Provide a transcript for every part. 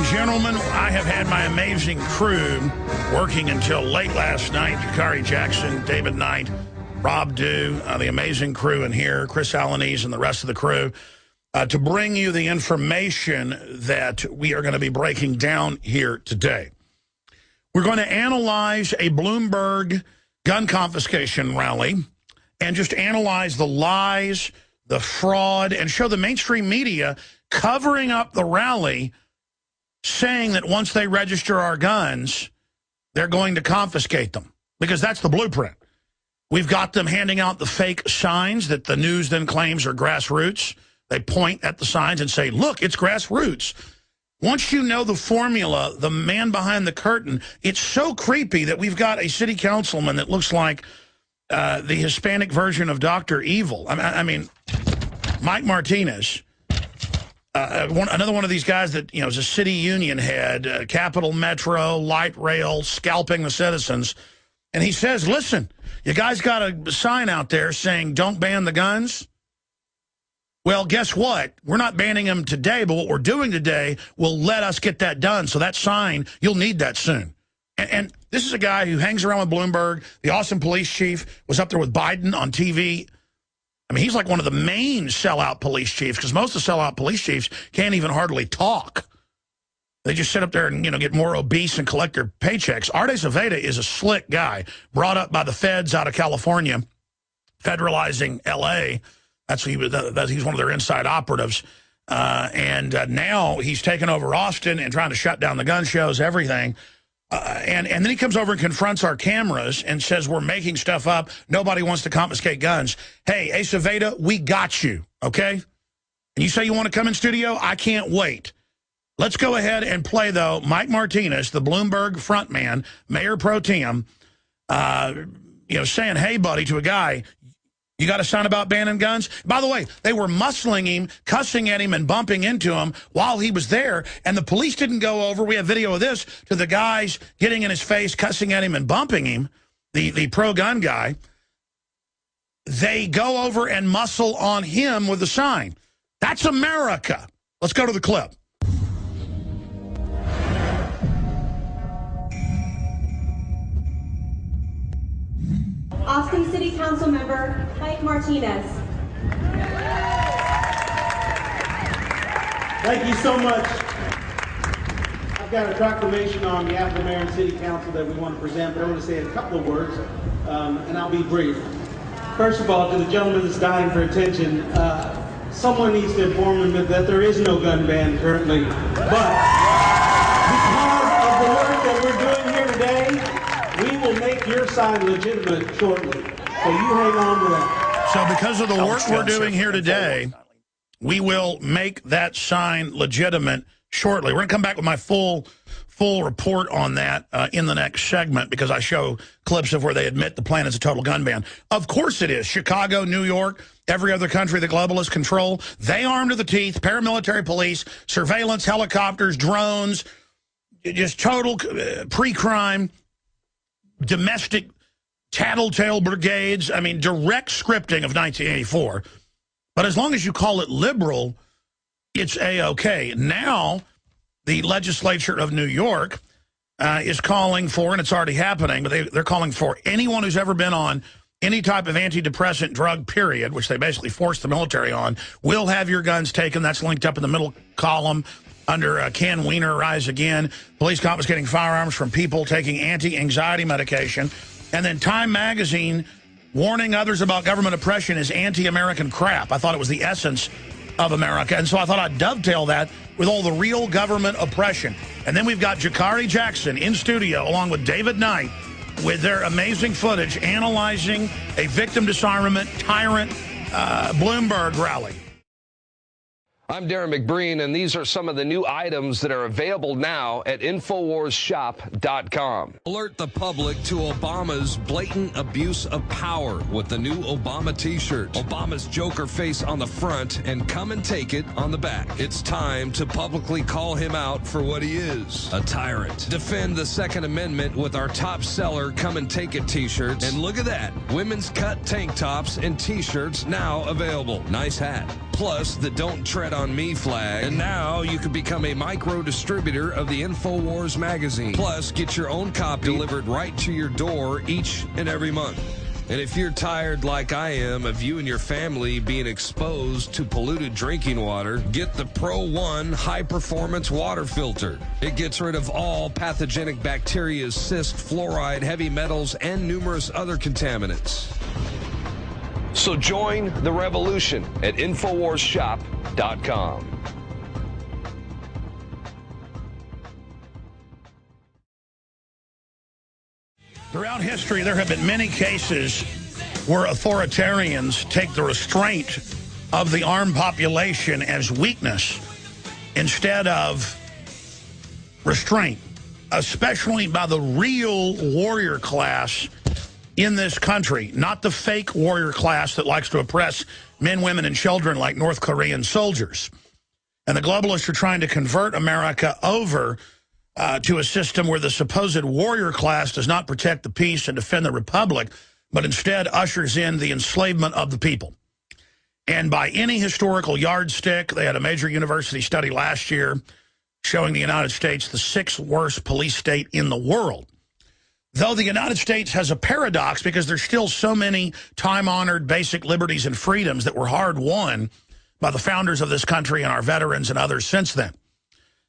and gentlemen, I have had my amazing crew working until late last night. Jakari Jackson, David Knight, Rob Dew, the amazing crew in here, Chris Alanese and the rest of the crew, to bring you the information that we are going to be breaking down here today. We're going to analyze a Bloomberg gun confiscation rally and just analyze the lies, the fraud, and show the mainstream media covering up the rally, saying that once they register our guns, they're going to confiscate them, because that's the blueprint. We've got them handing out the fake signs that the news then claims are grassroots. They point at the signs and say, look, it's grassroots. Once you know the formula, the man behind the curtain, it's so creepy that we've got a city councilman that looks like the Hispanic version of Dr. Evil. I mean, Mike Martinez, another one of these guys that, you know, is a city union head, Capital Metro, light rail, scalping the citizens. And he says, listen, you guys got a sign out there saying don't ban the guns. Well, guess what? We're not banning them today, but what we're doing today will let us get that done. So that sign, you'll need that soon. And this is a guy who hangs around with Bloomberg. The Austin police chief was up there with Biden on TV. I mean, he's like one of the main sellout police chiefs, because most of the sellout police chiefs can't even hardly talk. They just sit up there and, you know, get more obese and collect their paychecks. Arte Zaveda is a slick guy, brought up by the feds out of California, federalizing L.A., he's one of their inside operatives. And now he's taken over Austin and trying to shut down the gun shows, everything. And then he comes over and confronts our cameras and says, we're making stuff up. Nobody wants to confiscate guns. Hey, Aceveda, we got you, okay? And you say you want to come in studio? I can't wait. Let's go ahead and play, though, Mike Martinez, the Bloomberg frontman, mayor pro tem, saying, hey, buddy, to a guy, you got a sign about banning guns? By the way, they were muscling him, cussing at him, and bumping into him while he was there, and the police didn't go over, we have video of this, to the guys getting in his face, cussing at him, and bumping him, the pro-gun guy. They go over and muscle on him with a sign. That's America. Let's go to the clip. Austin City Council member Mike Martinez. Thank you so much. I've got a proclamation on behalf of the Mayor and City Council that we want to present, but I want to say a couple of words, and I'll be brief. First of all, to the gentleman that's dying for attention, someone needs to inform him that there is no gun ban currently, but because of the work that we're doing here today, we will make your sign legitimate shortly. So you hang on to that. So because of the work we're doing here today, we will make that sign legitimate shortly. We're going to come back with my full report on that in the next segment, because I show clips of where they admit the plan is a total gun ban. Of course it is. Chicago, New York, every other country the globalists control, they arm to the teeth, paramilitary police, surveillance, helicopters, drones, just total pre-crime, domestic tattletale brigades. I mean, direct scripting of 1984. But as long as you call it liberal, it's A-OK. Now, the legislature of New York is calling for, and it's already happening, but they're calling for anyone who's ever been on any type of antidepressant drug, period, which they basically forced the military on, will have your guns taken. That's linked up in the middle column under Can Wiener Rise Again. Police confiscating firearms from people taking anti-anxiety medication. And then Time Magazine warning others about government oppression is anti-American crap. I thought it was the essence of America. And so I thought I'd dovetail that with all the real government oppression. And then we've got Jakari Jackson in studio along with David Knight with their amazing footage analyzing a victim disarmament tyrant Bloomberg rally. I'm Darren McBreen, and these are some of the new items that are available now at InfoWarsShop.com. Alert the public to Obama's blatant abuse of power with the new Obama t-shirt. Obama's Joker face on the front and come and take it on the back. It's time to publicly call him out for what he is, a tyrant. Defend the Second Amendment with our top seller Come and Take It t-shirts. And look at that, women's cut tank tops and t-shirts now available. Nice hat. plus the Don't Tread on Me flag. And now you can become a micro distributor of the Infowars magazine. Plus, get your own copy delivered right to your door each and every month. And if you're tired like I am of you and your family being exposed to polluted drinking water, get the Pro One high-performance water filter. It gets rid of all pathogenic bacteria, cyst, fluoride, heavy metals, and numerous other contaminants. So join the revolution at InfoWarsShop.com. Throughout history, there have been many cases where authoritarians take the restraint of the armed population as weakness instead of restraint, especially by the real warrior class in this country, not the fake warrior class that likes to oppress men, women, and children like North Korean soldiers. And the globalists are trying to convert America over to a system where the supposed warrior class does not protect the peace and defend the republic, but instead ushers in the enslavement of the people. And by any historical yardstick, they had a major university study last year showing the United States the 6th worst police state in the world. Though the United States has a paradox because there's still so many time-honored basic liberties and freedoms that were hard-won by the founders of this country and our veterans and others since then.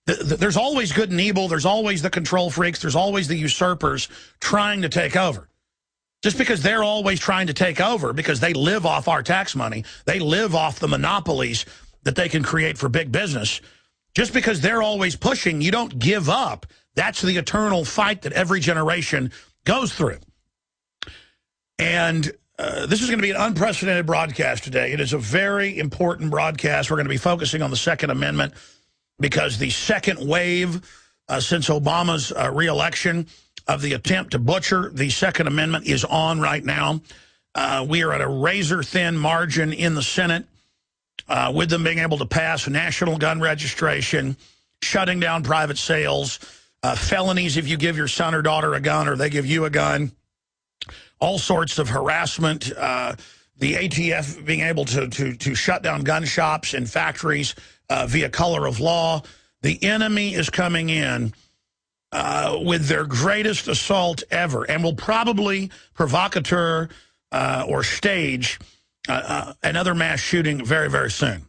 There's always good and evil. There's always the control freaks. There's always the usurpers trying to take over. Just because they're always trying to take over, because they live off our tax money, they live off the monopolies that they can create for big business. Just because they're always pushing, you don't give up. That's the eternal fight that every generation goes through. And this is going to be an unprecedented broadcast today. It is a very important broadcast. We're going to be focusing on the Second Amendment, because the second wave since Obama's re-election of the attempt to butcher the Second Amendment is on right now. We are at a razor-thin margin in the Senate with them being able to pass national gun registration, shutting down private sales, felonies if you give your son or daughter a gun or they give you a gun, all sorts of harassment, the ATF being able to shut down gun shops and factories via color of law. The enemy is coming in with their greatest assault ever and will probably provocateur or stage another mass shooting very, very soon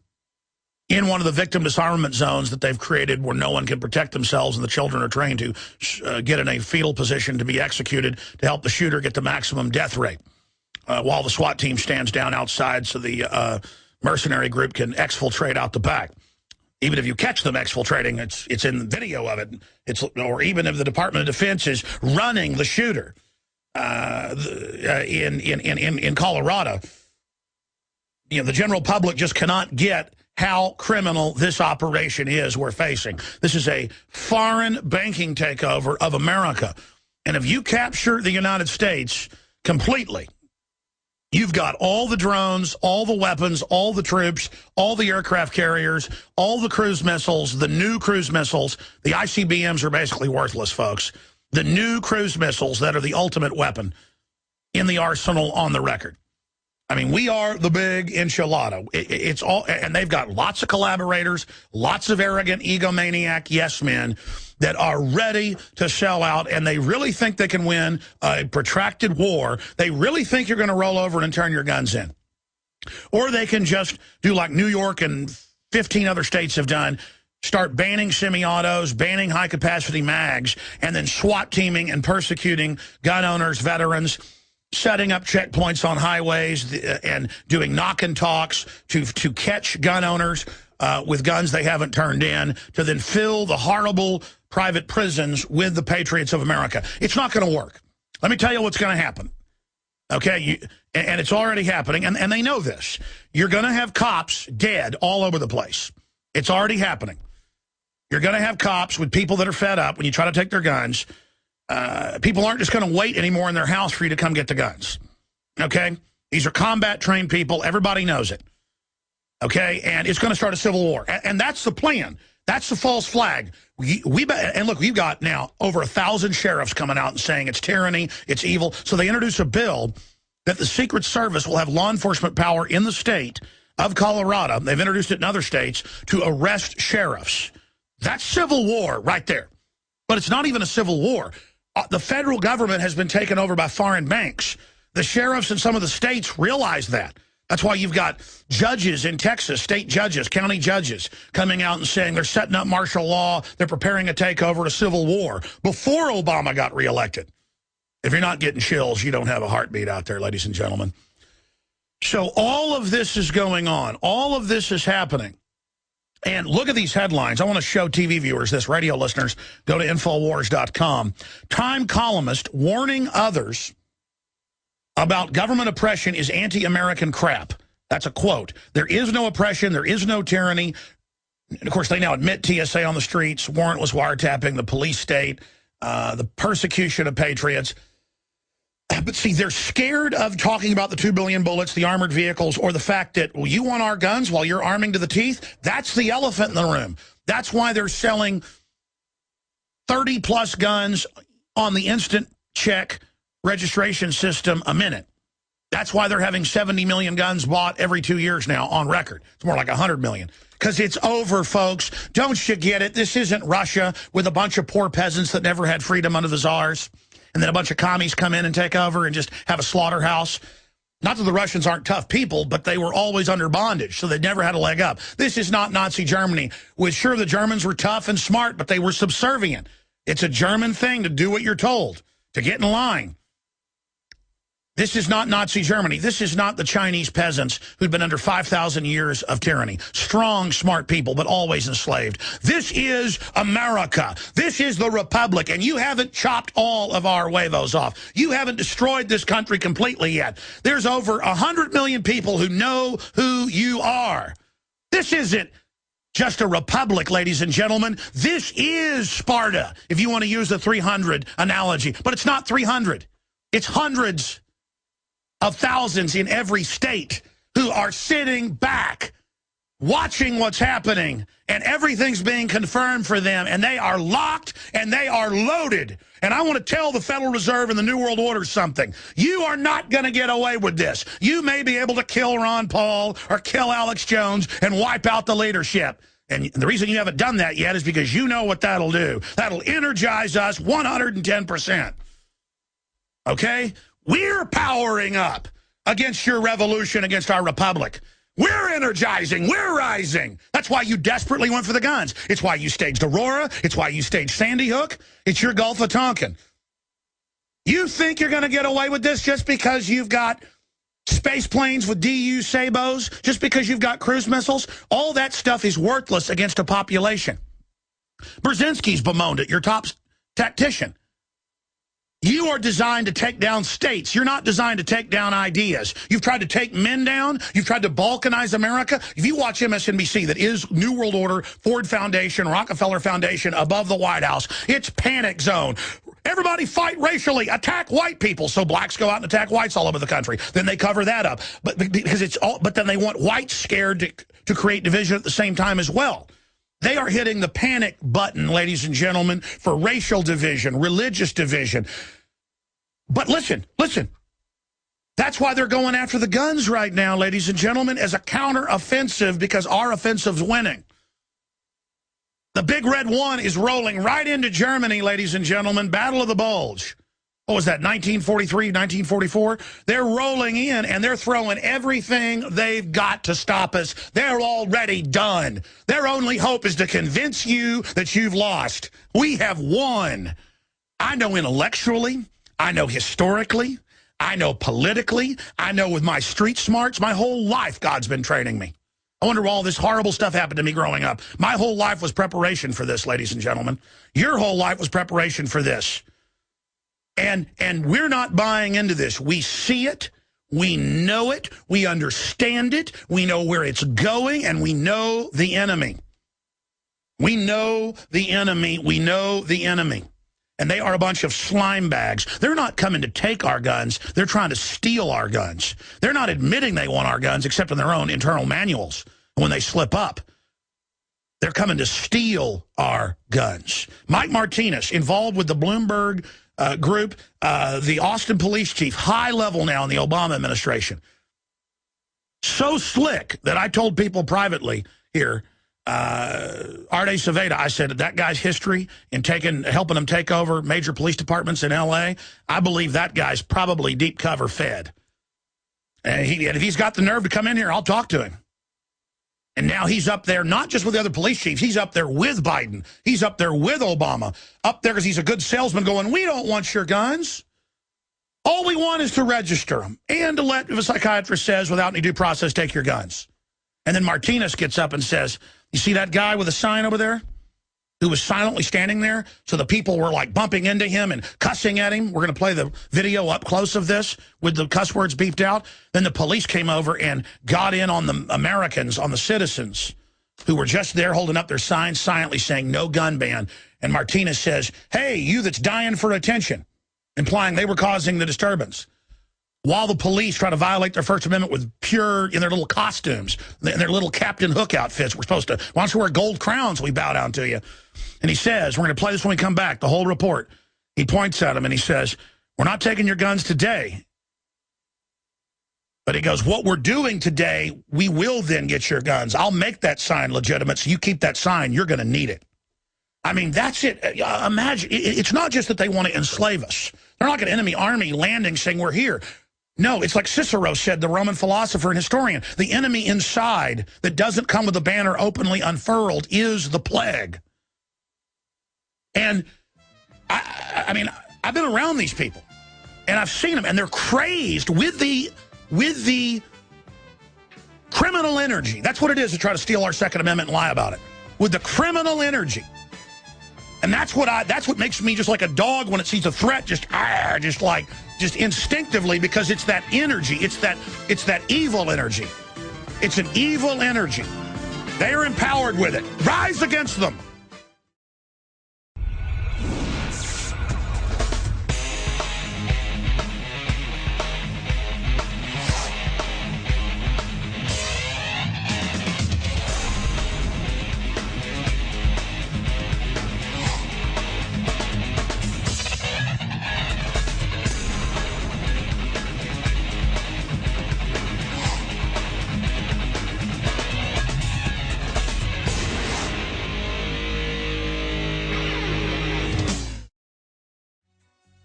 in one of the victim disarmament zones that they've created where no one can protect themselves and the children are trained to get in a fetal position to be executed to help the shooter get the maximum death rate while the SWAT team stands down outside so the mercenary group can exfiltrate out the back. Even if you catch them exfiltrating, it's in the video of it. Or even if the Department of Defense is running the shooter in Colorado, you know, the general public just cannot get how criminal this operation is we're facing. This is a foreign banking takeover of America. And if you capture the United States completely, you've got all the drones, all the weapons, all the troops, all the aircraft carriers, all the cruise missiles, the new cruise missiles. The ICBMs are basically worthless, folks. The new cruise missiles that are the ultimate weapon in the arsenal on the record. I mean, we are the big enchilada. It's all, and they've got lots of collaborators, lots of arrogant egomaniac yes men that are ready to sell out, and they really think they can win a protracted war. They really think you're going to roll over and turn your guns in. Or they can just do like New York and 15 other states have done, start banning semi-autos, banning high-capacity mags, and then SWAT teaming and persecuting gun owners, veterans, setting up checkpoints on highways and doing knock and talks to catch gun owners with guns they haven't turned in, to then fill the horrible private prisons with the patriots of America. It's not going to work. Let me tell you what's going to happen. Okay, and it's already happening, and they know this. You're going to have cops dead all over the place. It's already happening. You're going to have cops with people that are fed up when you try to take their guns. People aren't just going to wait anymore in their house for you to come get the guns. Okay? These are combat-trained people. Everybody knows it. Okay? And it's going to start a civil war. And that's the plan. That's the false flag. And look, we've got now over 1,000 sheriffs coming out and saying it's tyranny, it's evil. So they introduce a bill that the Secret Service will have law enforcement power in the state of Colorado, they've introduced it in other states, to arrest sheriffs. That's civil war right there. But it's not even a civil war. The federal government has been taken over by foreign banks. The sheriffs in some of the states realize that. That's why you've got judges in Texas, state judges, county judges, coming out and saying they're setting up martial law, they're preparing a takeover, a civil war, before Obama got reelected. If you're not getting chills, you don't have a heartbeat out there, ladies and gentlemen. So all of this is going on. All of this is happening. And look at these headlines. I want to show TV viewers this, radio listeners. Go to Infowars.com. Time columnist warning others about government oppression is anti-American crap. That's a quote. There is no oppression. There is no tyranny. And of course, they now admit TSA on the streets, warrantless wiretapping, the police state, the persecution of patriots. But see, they're scared of talking about the 2 billion bullets, the armored vehicles, or the fact that, well, you want our guns while you're arming to the teeth? That's the elephant in the room. That's why they're selling 30-plus guns on the instant check registration system a minute. That's why they're having 70 million guns bought every 2 years now on record. It's more like 100 million. Because it's over, folks. Don't you get it? This isn't Russia with a bunch of poor peasants that never had freedom under the czars. And then a bunch of commies come in and take over and just have a slaughterhouse. Not that the Russians aren't tough people, but they were always under bondage, so they never had a leg up. This is not Nazi Germany. We're sure the Germans were tough and smart, but they were subservient. It's a German thing to do what you're told, to get in line. This is not Nazi Germany. This is not the Chinese peasants who'd been under 5,000 years of tyranny. Strong, smart people, but always enslaved. This is America. This is the Republic, and you haven't chopped all of our huevos off. You haven't destroyed this country completely yet. There's over 100 million people who know who you are. This isn't just a republic, ladies and gentlemen. This is Sparta, if you want to use the 300 analogy. But it's not 300. It's hundreds of thousands in every state who are sitting back, watching what's happening, and everything's being confirmed for them, and they are locked and they are loaded. And I want to tell the Federal Reserve and the New World Order something. You are not going to get away with this. You may be able to kill Ron Paul or kill Alex Jones and wipe out the leadership. And the reason you haven't done that yet is because you know what that'll do. That'll energize us 110%. Okay? We're powering up against your revolution, against our republic. We're energizing. We're rising. That's why you desperately went for the guns. It's why you staged Aurora. It's why you staged Sandy Hook. It's your Gulf of Tonkin. You think you're going to get away with this just because you've got space planes with DU Sabos, just because you've got cruise missiles? All that stuff is worthless against a population. Brzezinski's bemoaned it, your top tactician. You are designed to take down states. You're not designed to take down ideas. You've tried to take men down. You've tried to balkanize America. If you watch MSNBC, that is New World Order, Ford Foundation, Rockefeller Foundation, above the White House, it's panic zone. Everybody fight racially, attack white people, so blacks go out and attack whites all over the country. Then they cover that up. But because it's all, but then they want whites scared to create division at the same time as well. They are hitting the panic button, ladies and gentlemen, for racial division, religious division. But listen. That's why they're going after the guns right now, ladies and gentlemen, as a counter-offensive, because our offensive's winning. The Big Red One is rolling right into Germany, ladies and gentlemen. Battle of the Bulge. What was that, 1943, 1944? They're rolling in, and they're throwing everything they've got to stop us. They're already done. Their only hope is to convince you that you've lost. We have won. I know intellectually. I know historically. I know politically. I know with my street smarts. My whole life, God's been training me. I wonder why all this horrible stuff happened to me growing up. My whole life was preparation for this, ladies and gentlemen. Your whole life was preparation for this. And we're not buying into this. We see it. We know it. We understand it. We know where it's going, and we know the enemy. We know the enemy. We know the enemy. And they are a bunch of slime bags. They're not coming to take our guns. They're trying to steal our guns. They're not admitting they want our guns except in their own internal manuals when they slip up. They're coming to steal our guns. Mike Martinez, involved with the Bloomberg group, the Austin police chief, high level now in the Obama administration. So slick that I told people privately here, Arde Saveda, I said that guy's history in helping him take over major police departments in L.A., I believe that guy's probably deep cover fed. And if he's got the nerve to come in here, I'll talk to him. And now he's up there, not just with the other police chiefs, he's up there with Biden. He's up there with Obama. Up there because he's a good salesman going, we don't want your guns. All we want is to register them and to let, if a psychiatrist says, without any due process, take your guns. And then Martinez gets up and says, you see that guy with a sign over there who was silently standing there? So the people were like bumping into him and cussing at him. We're going to play the video up close of this with the cuss words beeped out. Then the police came over and got in on the Americans, on the citizens who were just there holding up their signs silently saying no gun ban. And Martinez says, hey, you that's dying for attention, implying they were causing the disturbance. While the police try to violate their First Amendment with in their little costumes, in their little Captain Hook outfits. We're supposed to, why don't you wear gold crowns? We bow down to you. And he says, we're going to play this when we come back, the whole report. He points at him and he says, we're not taking your guns today. But he goes, what we're doing today, we will then get your guns. I'll make that sign legitimate, so you keep that sign. You're going to need it. I mean, that's it. Imagine, it's not just that they want to enslave us. They're not like an enemy army landing saying we're here. No, it's like Cicero said, the Roman philosopher and historian. The enemy inside that doesn't come with a banner openly unfurled is the plague. And, I mean, I've been around these people, and I've seen them, and they're crazed with the criminal energy. That's what it is to try to steal our Second Amendment and lie about it. With the criminal energy. And that's what makes me just like a dog when it sees a threat, just instinctively, because it's that energy. It's that evil energy. It's an evil energy. They are empowered with it. Rise against them.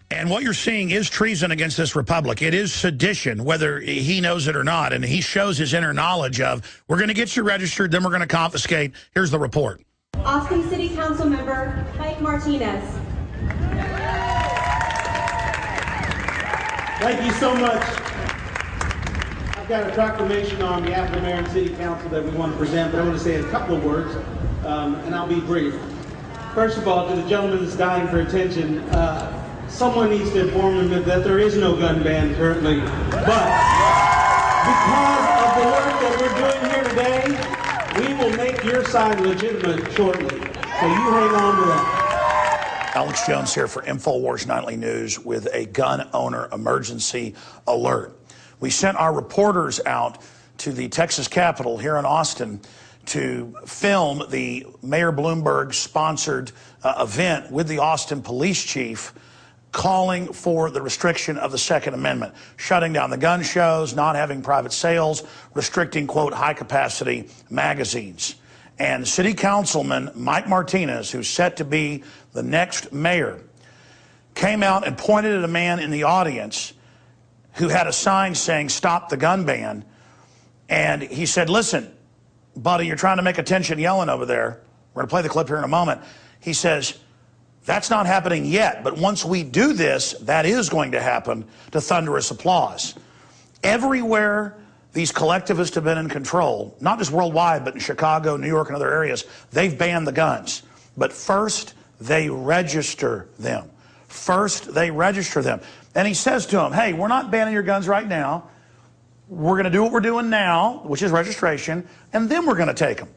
And what you're seeing is treason against this republic. It is sedition, whether he knows it or not. And he shows his inner knowledge of, we're going to get you registered, then we're going to confiscate. Here's the report. Austin City Council Member Mike Martinez. Thank you so much. I've got a proclamation on behalf of the Mayor and City Council that we want to present, but I want to say a couple of words, and I'll be brief. First of all, to the gentleman that's dying for attention, someone needs to inform him that there is no gun ban currently. But because of the work that we're doing here today, we will make your sign legitimate shortly. So you hang on to that. Alex Jones here for Infowars Nightly News with a gun owner emergency alert. We sent our reporters out to the Texas Capitol here in Austin to film the Mayor Bloomberg-sponsored event with the Austin police chief calling for the restriction of the Second Amendment, shutting down the gun shows, not having private sales, restricting, quote, high-capacity magazines. And City Councilman Mike Martinez, who's set to be the next mayor, came out and pointed at a man in the audience who had a sign saying, stop the gun ban. And he said, listen, buddy, you're trying to make attention yelling over there. We're going to play the clip here in a moment. He says, that's not happening yet, but once we do this, that is going to happen, to thunderous applause. Everywhere these collectivists have been in control, not just worldwide, but in Chicago, New York, and other areas, they've banned the guns. But first, they register them. First, they register them. And he says to them, hey, we're not banning your guns right now. We're going to do what we're doing now, which is registration, and then we're going to take them.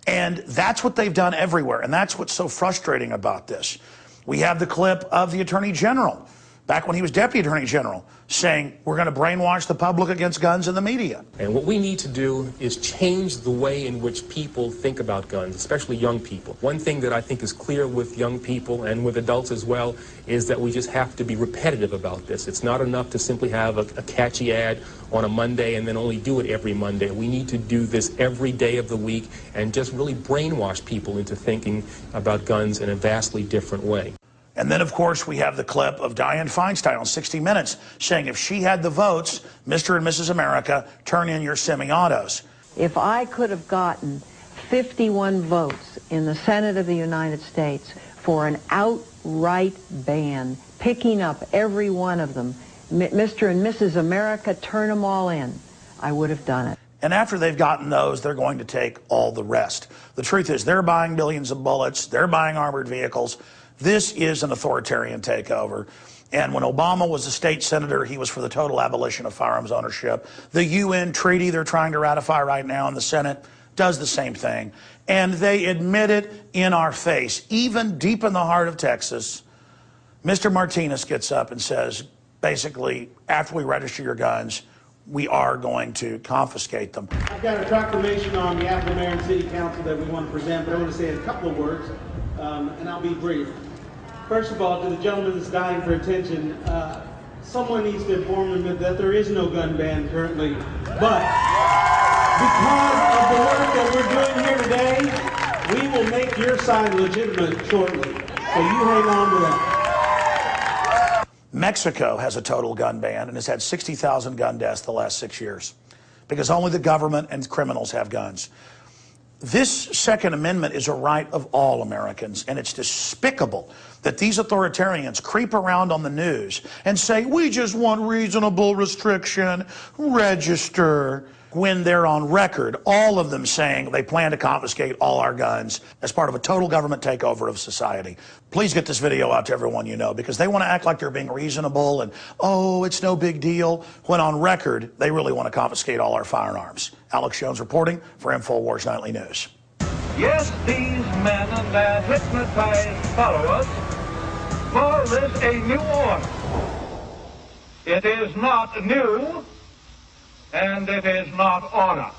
And that's what they've done everywhere. And that's what's so frustrating about this. We have the clip of the Attorney General back when he was Deputy Attorney General, saying we're going to brainwash the public against guns in the media. And what we need to do is change the way in which people think about guns, especially young people. One thing that I think is clear with young people and with adults as well is that we just have to be repetitive about this. It's not enough to simply have a catchy ad on a Monday and then only do it every Monday. We need to do this every day of the week and just really brainwash people into thinking about guns in a vastly different way. And then, of course, we have the clip of Dianne Feinstein on 60 Minutes saying if she had the votes, Mr. and Mrs. America, turn in your semi-autos. If I could have gotten 51 votes in the Senate of the United States for an outright ban, picking up every one of them, Mr. and Mrs. America, turn them all in, I would have done it. And after they've gotten those, they're going to take all the rest. The truth is they're buying billions of bullets. They're buying armored vehicles. This is an authoritarian takeover. And when Obama was a state senator, he was for the total abolition of firearms ownership. The UN treaty they're trying to ratify right now in the Senate does the same thing. And they admit it in our face. Even deep in the heart of Texas, Mr. Martinez gets up and says, basically, after we register your guns, we are going to confiscate them. I've got a proclamation on behalf of the Mayor and City Council that we want to present, but I want to say a couple of words, and I'll be brief. First of all, to the gentleman that's dying for attention, someone needs to inform him that there is no gun ban currently. But because of the work that we're doing here today, we will make your sign legitimate shortly. So you hang on to that. Mexico has a total gun ban and has had 60,000 gun deaths the last 6 years because only the government and criminals have guns. This Second Amendment is a right of all Americans, and it's despicable that these authoritarians creep around on the news and say, we just want reasonable restriction, register, when they're on record, all of them saying they plan to confiscate all our guns as part of a total government takeover of society. Please get this video out to everyone you know, because they want to act like they're being reasonable and, oh, it's no big deal, when on record, they really want to confiscate all our firearms. Alex Jones reporting for Infowars Nightly News. Yes, these men and their hypnotized followers call this a new order. It is not new, and it is not order.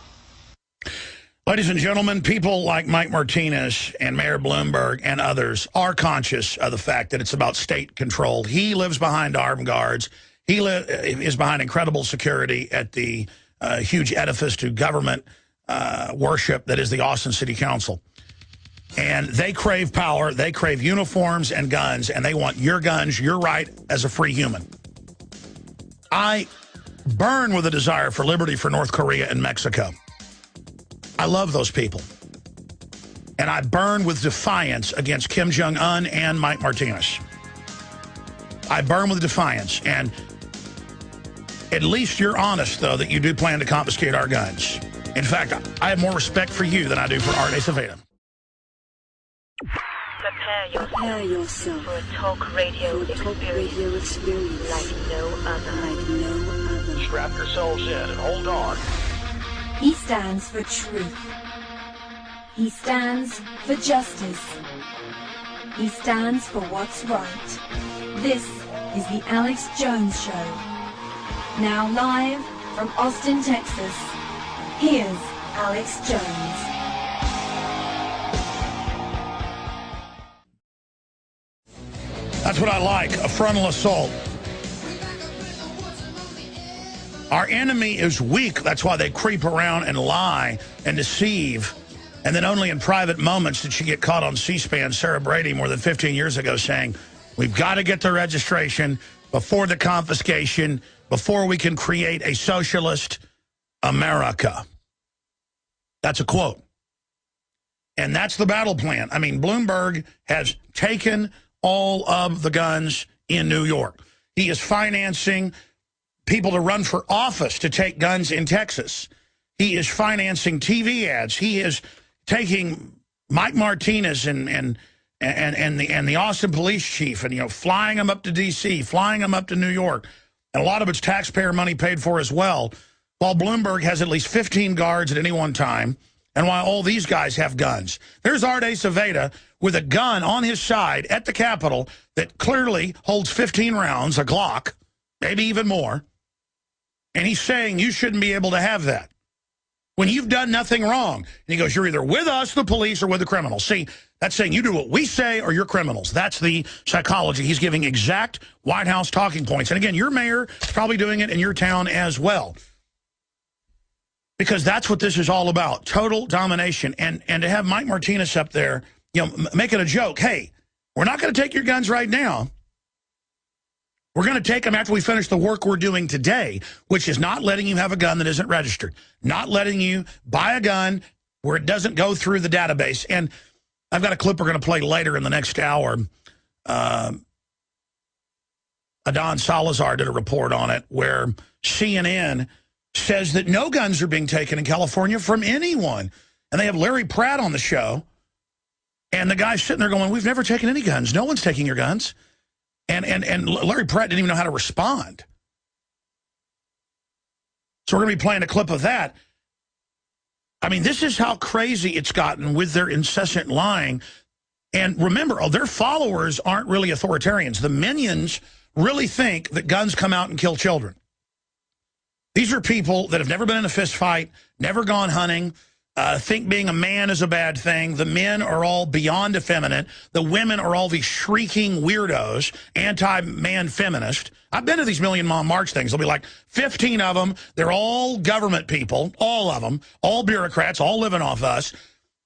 Ladies and gentlemen, people like Mike Martinez and Mayor Bloomberg and others are conscious of the fact that it's about state control. He lives behind armed guards. He is behind incredible security at the huge edifice to government worship that is the Austin City Council. And they crave power, they crave uniforms and guns, and they want your guns, your right as a free human. I burn with a desire for liberty for North Korea and Mexico. I love those people. And I burn with defiance against Kim Jong-un and Mike Martinez. I burn with defiance. And at least you're honest, though, that you do plan to confiscate our guns. In fact, I have more respect for you than I do for Art Aceveda. Prepare yourself for a talk radio experience like no other. Strap yourselves in and hold on. He stands for truth. He stands for justice. He stands for what's right. This is the Alex Jones Show. Now live from Austin, Texas, here's Alex Jones. That's what I like, a frontal assault. Our enemy is weak. That's why they creep around and lie and deceive. And then only in private moments did she get caught on C-SPAN, Sarah Brady, more than 15 years ago, saying, we've got to get the registration before the confiscation, before we can create a socialist America. That's a quote. And that's the battle plan. I mean, Bloomberg has taken all of the guns in New York. He is financing people to run for office to take guns in Texas. He is financing TV ads. He is taking Mike Martinez and the Austin police chief and, flying them up to D.C., flying them up to New York. And a lot of it's taxpayer money paid for as well, while Bloomberg has at least 15 guards at any one time. and why all these guys have guns. There's Arde Saveda with a gun on his side at the Capitol that clearly holds 15 rounds, a Glock, maybe even more. And he's saying you shouldn't be able to have that when you've done nothing wrong. And he goes, you're either with us, the police, or with the criminals. See, that's saying you do what we say or you're criminals. That's the psychology. He's giving exact White House talking points. And again, your mayor is probably doing it in your town as well. Because that's what this is all about, total domination. And to have Mike Martinez up there, you know, making a joke, hey, we're not going to take your guns right now. We're going to take them after we finish the work we're doing today, which is not letting you have a gun that isn't registered, not letting you buy a gun where it doesn't go through the database. And I've got a clip we're going to play later in the next hour. Adon Salazar did a report on it where CNN says that no guns are being taken in California from anyone. And they have Larry Pratt on the show. And the guy's sitting there going, we've never taken any guns. No one's taking your guns. And Larry Pratt didn't even know how to respond. So we're going to be playing a clip of that. I mean, this is how crazy it's gotten with their incessant lying. And remember, their followers aren't really authoritarians. The minions really think that guns come out and kill children. These are people that have never been in a fist fight, never gone hunting, think being a man is a bad thing. The men are all beyond effeminate. The women are all these shrieking weirdos, anti-man feminist. I've been to these Million Mom March things. There'll be like 15 of them. They're all government people, all of them, all bureaucrats, all living off us.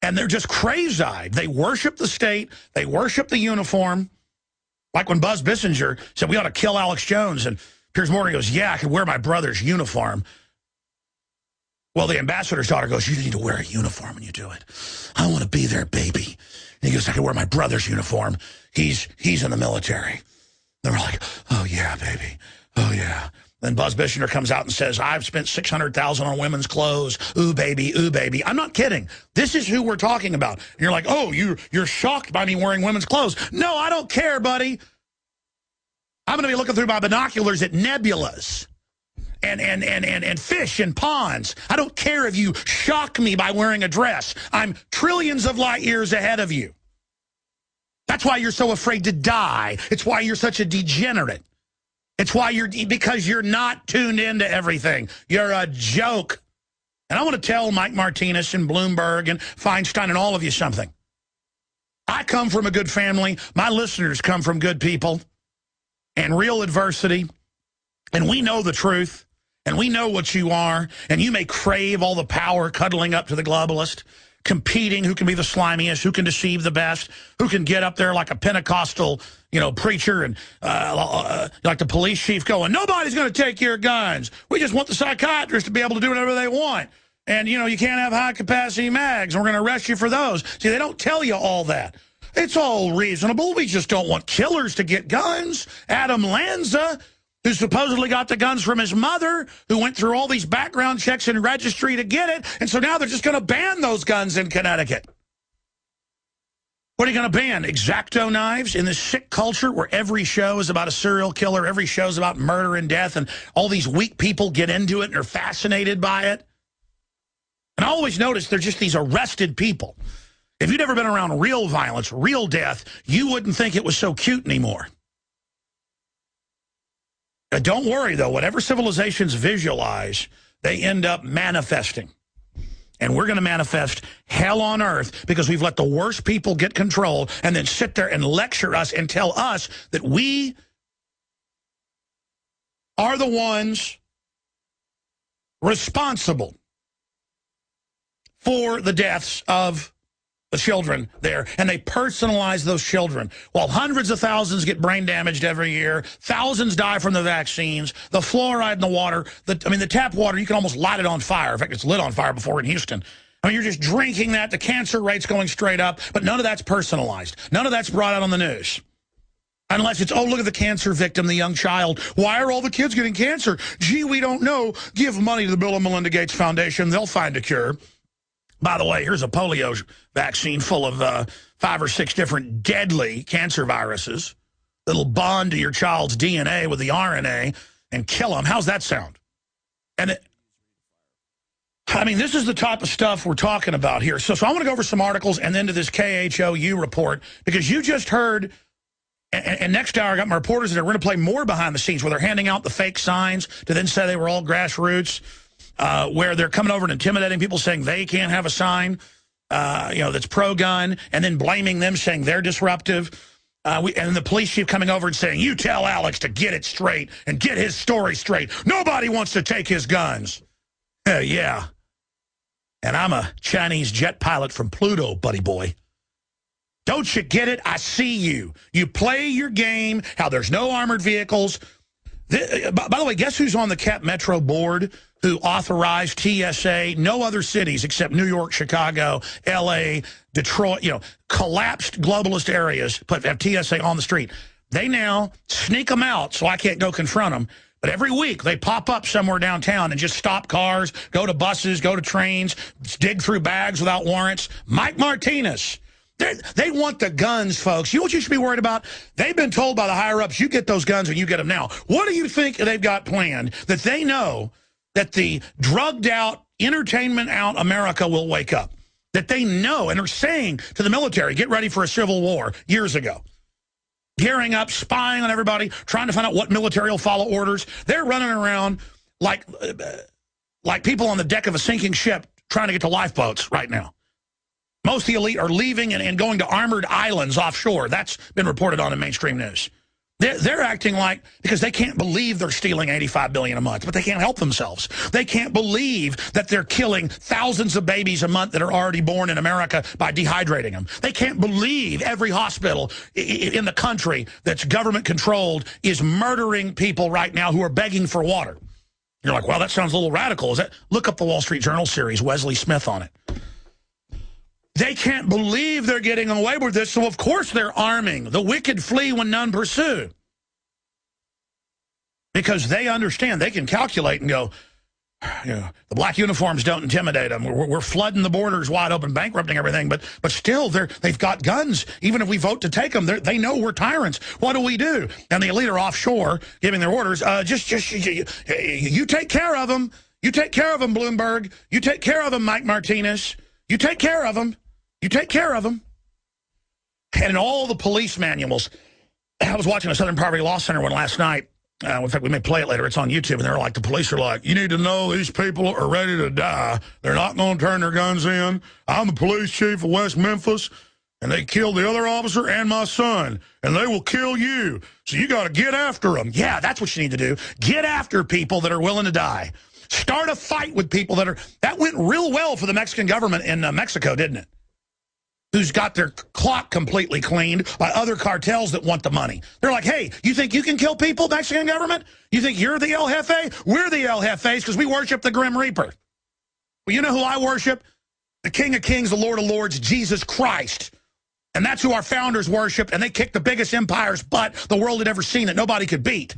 And they're just crazy-eyed. They worship the state. They worship the uniform. Like when Buzz Bissinger said, we ought to kill Alex Jones. And Piers Morgan goes, yeah, I could wear my brother's uniform. Well, the ambassador's daughter goes, you need to wear a uniform when you do it. I want to be there, baby. And he goes, I can wear my brother's uniform. He's in the military. Then we're like, oh, yeah, baby. Oh, yeah. Then Buzz Bissinger comes out and says, I've spent $600,000 on women's clothes. Ooh, baby, ooh, baby. I'm not kidding. This is who we're talking about. And you're like, oh, you're shocked by me wearing women's clothes. No, I don't care, buddy. I'm going to be looking through my binoculars at nebulas and fish and ponds. I don't care if you shock me by wearing a dress. I'm trillions of light years ahead of you. That's why you're so afraid to die. It's why you're such a degenerate. It's why because you're not tuned into everything. You're a joke. And I want to tell Mike Martinez and Bloomberg and Feinstein and all of you something. I come from a good family. My listeners come from good people and real adversity. And we know the truth. And we know what you are. And you may crave all the power cuddling up to the globalist, competing who can be the slimiest, who can deceive the best, who can get up there like a Pentecostal, preacher and like the police chief going, nobody's going to take your guns. We just want the psychiatrists to be able to do whatever they want. And, you can't have high-capacity mags, and we're going to arrest you for those. See, they don't tell you all that. It's all reasonable. We just don't want killers to get guns. Adam Lanza, who supposedly got the guns from his mother, who went through all these background checks and registry to get it, and so now they're just going to ban those guns in Connecticut. What are you going to ban? X-Acto knives in this sick culture where every show is about a serial killer, every show is about murder and death, and all these weak people get into it and are fascinated by it? And I always notice they're just these arrested people. If you'd ever been around real violence, real death, you wouldn't think it was so cute anymore. Don't worry, though. Whatever civilizations visualize, they end up manifesting. And we're going to manifest hell on earth because we've let the worst people get control and then sit there and lecture us and tell us that we are the ones responsible for the deaths of the children there, and they personalize those children. While hundreds of thousands get brain damaged every year, thousands die from the vaccines, the fluoride in the water, the tap water, you can almost light it on fire. In fact, it's lit on fire before in Houston. You're just drinking that, the cancer rate's going straight up, but none of that's personalized. None of that's brought out on the news. Unless it's, oh, look at the cancer victim, the young child. Why are all the kids getting cancer? Gee, we don't know. Give money to the Bill and Melinda Gates Foundation. They'll find a cure. By the way, here's a polio vaccine full of 5 or 6 different deadly cancer viruses that'll bond to your child's DNA with the RNA and kill them. How's that sound? And I mean, this is the type of stuff we're talking about here. So I want to go over some articles and then to this KHOU report, because you just heard, and next hour I got my reporters that are going to play more behind the scenes where they're handing out the fake signs to then say they were all grassroots, where they're coming over and intimidating people saying they can't have a sign, that's pro-gun, and then blaming them, saying they're disruptive. And the police chief coming over and saying, you tell Alex to get it straight and get his story straight. Nobody wants to take his guns. Yeah. And I'm a Chinese jet pilot from Pluto, buddy boy. Don't you get it? I see you. You play your game, how there's no armored vehicles. By the way, guess who's on the Cap Metro board who authorized TSA? No other cities except New York, Chicago, L.A., Detroit, collapsed globalist areas have TSA on the street. They now sneak them out so I can't go confront them. But every week they pop up somewhere downtown and just stop cars, go to buses, go to trains, dig through bags without warrants. Mike Martinez. They want the guns, folks. You know what you should be worried about? They've been told by the higher-ups, you get those guns and you get them now. What do you think they've got planned that they know that the drugged-out, entertainment-out America will wake up? That they know and are saying to the military, get ready for a civil war years ago. Gearing up, spying on everybody, trying to find out what military will follow orders. They're running around like people on the deck of a sinking ship trying to get to lifeboats right now. Most of the elite are leaving and going to armored islands offshore. That's been reported on in mainstream news. They're acting like, because they can't believe they're stealing $85 billion a month, but they can't help themselves. They can't believe that they're killing thousands of babies a month that are already born in America by dehydrating them. They can't believe every hospital in the country that's government-controlled is murdering people right now who are begging for water. You're like, well, that sounds a little radical. Look up the Wall Street Journal series, Wesley Smith on it. They can't believe they're getting away with this, so of course they're arming. The wicked flee when none pursue. Because they understand, they can calculate and go, the black uniforms don't intimidate them. We're flooding the borders wide open, bankrupting everything, but still they've got guns. Even if we vote to take them, they know we're tyrants. What do we do? And the elite are offshore giving their orders. You take care of them. You take care of them, Bloomberg. You take care of them, Mike Martinez. You take care of them. You take care of them. And in all the police manuals, I was watching a Southern Poverty Law Center one last night. In fact, we may play it later. It's on YouTube. And they're like, the police are like, you need to know these people are ready to die. They're not going to turn their guns in. I'm the police chief of West Memphis, and they killed the other officer and my son, and they will kill you. So you got to get after them. Yeah, that's what you need to do. Get after people that are willing to die. Start a fight with people that went real well for the Mexican government in Mexico, didn't it? Who's got their clock completely cleaned by other cartels that want the money. They're like, hey, you think you can kill people, Mexican government? You think you're the El Jefe? We're the El Jefes because we worship the Grim Reaper. Well, you know who I worship? The King of Kings, the Lord of Lords, Jesus Christ. And that's who our founders worshiped, and they kicked the biggest empire's butt the world had ever seen that nobody could beat.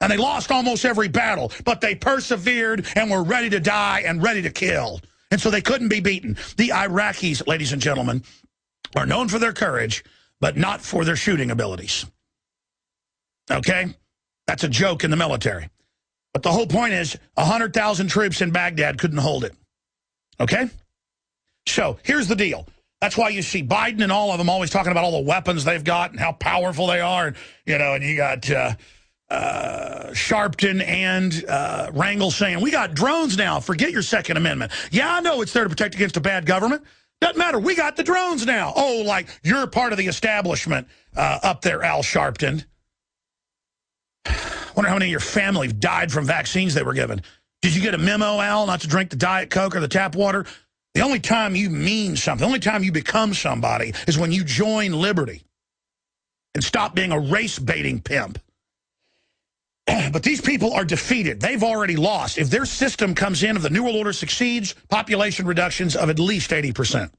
And they lost almost every battle, but they persevered and were ready to die and ready to kill. And so they couldn't be beaten. The Iraqis, ladies and gentlemen, are known for their courage, but not for their shooting abilities. Okay? That's a joke in the military. But the whole point is 100,000 troops in Baghdad couldn't hold it. Okay? So here's the deal. That's why you see Biden and all of them always talking about all the weapons they've got and how powerful they are. And, and you got Sharpton and Rangel saying, we got drones now. Forget your Second Amendment. Yeah, I know it's there to protect against a bad government. Doesn't matter. We got the drones now. Oh, like you're part of the establishment up there, Al Sharpton. Wonder how many of your family died from vaccines they were given. Did you get a memo, Al, not to drink the Diet Coke or the tap water? The only time you mean something, the only time you become somebody is when you join liberty and stop being a race-baiting pimp. But these people are defeated. They've already lost. If their system comes in, if the New World Order succeeds, population reductions of at least 80%.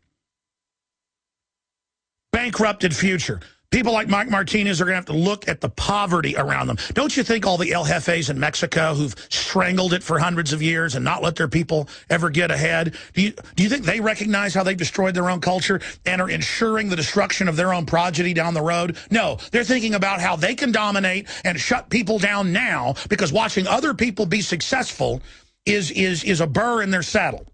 Bankrupted future. People like Mike Martinez are going to have to look at the poverty around them. Don't you think all the El Jefes in Mexico who've strangled it for hundreds of years and not let their people ever get ahead, do you think they recognize how they've destroyed their own culture and are ensuring the destruction of their own progeny down the road? No, they're thinking about how they can dominate and shut people down now because watching other people be successful is a burr in their saddle.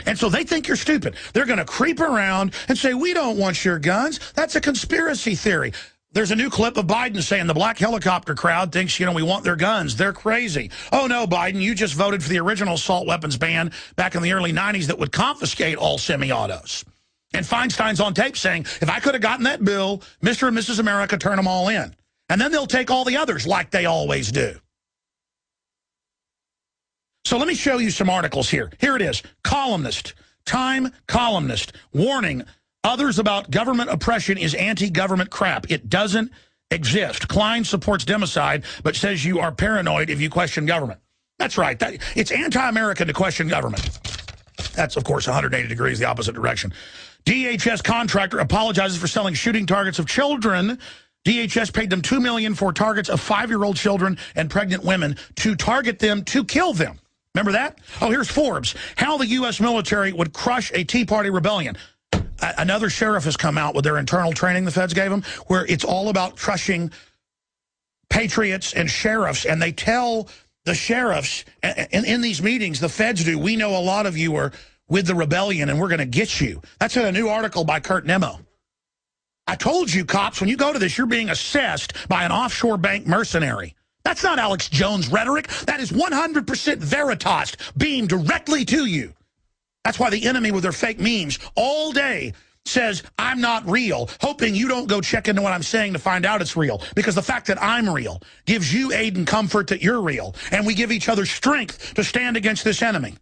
And so they think you're stupid. They're going to creep around and say, we don't want your guns. That's a conspiracy theory. There's a new clip of Biden saying the black helicopter crowd thinks, we want their guns. They're crazy. Oh, no, Biden, you just voted for the original assault weapons ban back in the early 90s that would confiscate all semi-autos. And Feinstein's on tape saying, if I could have gotten that bill, Mr. and Mrs. America, turn them all in. And then they'll take all the others like they always do. So let me show you some articles here. Here it is. Columnist, Time columnist, warning others about government oppression is anti-government crap. It doesn't exist. Klein supports democide, but says you are paranoid if you question government. That's right. It's anti-American to question government. That's, of course, 180 degrees the opposite direction. DHS contractor apologizes for selling shooting targets of children. DHS paid them $2 million for targets of 5-year-old children and pregnant women to target them to kill them. Remember that? Oh, here's Forbes. How the U.S. military would crush a Tea Party rebellion. Another sheriff has come out with their internal training the feds gave them, where it's all about crushing patriots and sheriffs, and they tell the sheriffs, and in these meetings, the feds do, we know a lot of you are with the rebellion, and we're going to get you. That's in a new article by Kurt Nemo. I told you, cops, when you go to this, you're being assessed by an offshore bank mercenary. That's not Alex Jones rhetoric. That is 100% Veritas beamed directly to you. That's why the enemy with their fake memes all day says, I'm not real, hoping you don't go check into what I'm saying to find out it's real. Because the fact that I'm real gives you aid and comfort that you're real. And we give each other strength to stand against this enemy.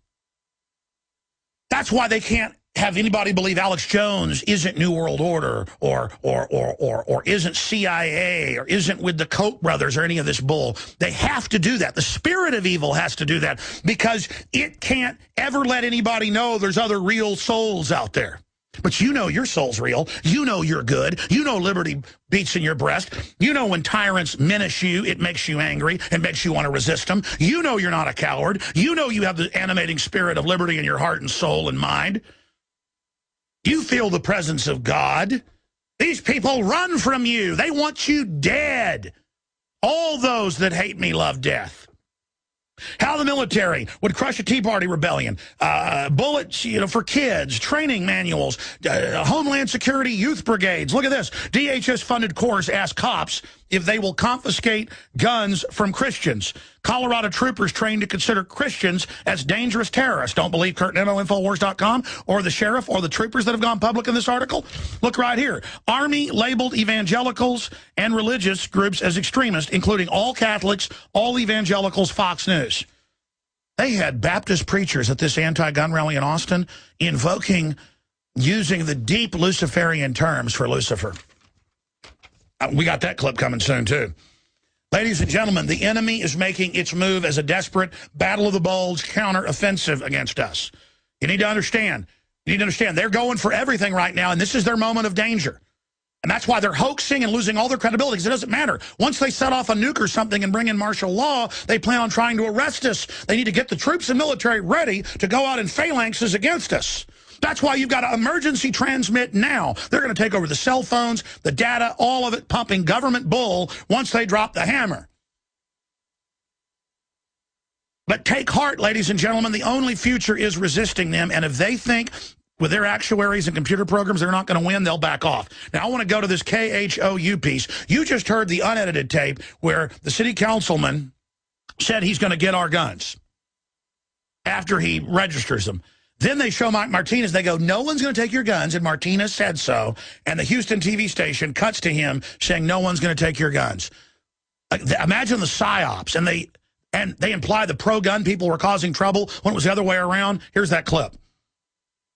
That's why they can't have anybody believe Alex Jones isn't New World Order or isn't CIA or isn't with the Koch brothers or any of this bull. They have to do that. The spirit of evil has to do that because it can't ever let anybody know there's other real souls out there. But you know your soul's real. You know you're good. You know liberty beats in your breast. You know when tyrants menace you, it makes you angry and makes you want to resist them. You know you're not a coward. You know you have the animating spirit of liberty in your heart and soul and mind. You feel the presence of God. These people run from you. They want you dead. All those that hate me love death. How the military would crush a Tea Party rebellion. Bullets, for kids, training manuals, Homeland Security youth brigades. Look at this. DHS-funded course asks cops if they will confiscate guns from Christians. Colorado troopers trained to consider Christians as dangerous terrorists. Don't believe Kurt Nemo, Infowars.com, or the sheriff or the troopers that have gone public in this article? Look right here. Army labeled evangelicals and religious groups as extremists, including all Catholics, all evangelicals, Fox News. They had Baptist preachers at this anti-gun rally in Austin using the deep Luciferian terms for Lucifer. We got that clip coming soon, too. Ladies and gentlemen, the enemy is making its move as a desperate battle of the bulge counter-offensive against us. You need to understand. They're going for everything right now, and this is their moment of danger. And that's why they're hoaxing and losing all their credibility, because it doesn't matter. Once they set off a nuke or something and bring in martial law, they plan on trying to arrest us. They need to get the troops and military ready to go out in phalanxes against us. That's why you've got to emergency transmit now. They're going to take over the cell phones, the data, all of it, pumping government bull once they drop the hammer. But take heart, ladies and gentlemen, the only future is resisting them. And if they think with their actuaries and computer programs they're not going to win, they'll back off. Now, I want to go to this KHOU piece. You just heard the unedited tape where the city councilman said he's going to get our guns after he registers them. Then they show Mike Martinez. They go, no one's going to take your guns, and Martinez said so. And the Houston TV station cuts to him saying no one's going to take your guns. Imagine the psyops. And they imply the pro-gun people were causing trouble when it was the other way around. Here's that clip.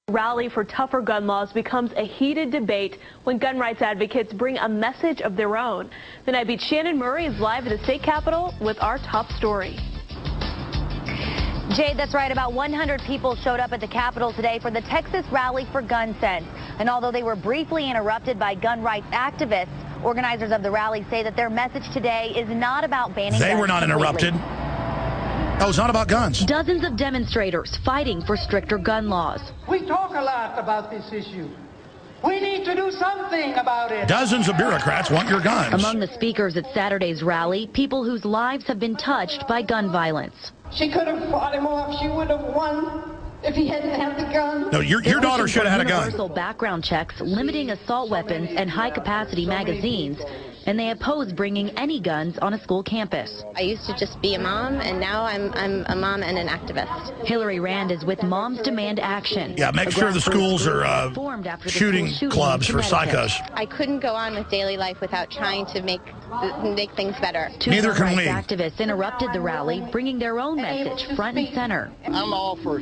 Rally for tougher gun laws becomes a heated debate when gun rights advocates bring a message of their own. The Night Beat's Shannon Murray is live at the state capitol with our top story. Jade, that's right. About 100 people showed up at the Capitol today for the Texas Rally for Gun Sense. And although they were briefly interrupted by gun rights activists, organizers of the rally say that their message today is not about banning guns. They were not interrupted. Oh, it's not about guns. Dozens of demonstrators fighting for stricter gun laws. We talk a lot about this issue. We need to do something about it. Dozens of bureaucrats want your guns. Among the speakers at Saturday's rally, people whose lives have been touched by gun violence. She could have fought him off. She would have won. if he hadn't had the gun. No, your daughter should have had a gun. Universal background checks limiting assault weapons and high-capacity magazines, and they oppose bringing any guns on a school campus. I used to just be a mom, and now I'm a mom and an activist. Hillary Rand is with Moms Demand Action. Yeah, make sure the schools are shooting clubs for psychos. I couldn't go on with daily life without trying to make things better. Neither can we. Activists interrupted the rally, bringing their own message front and center. I'm all for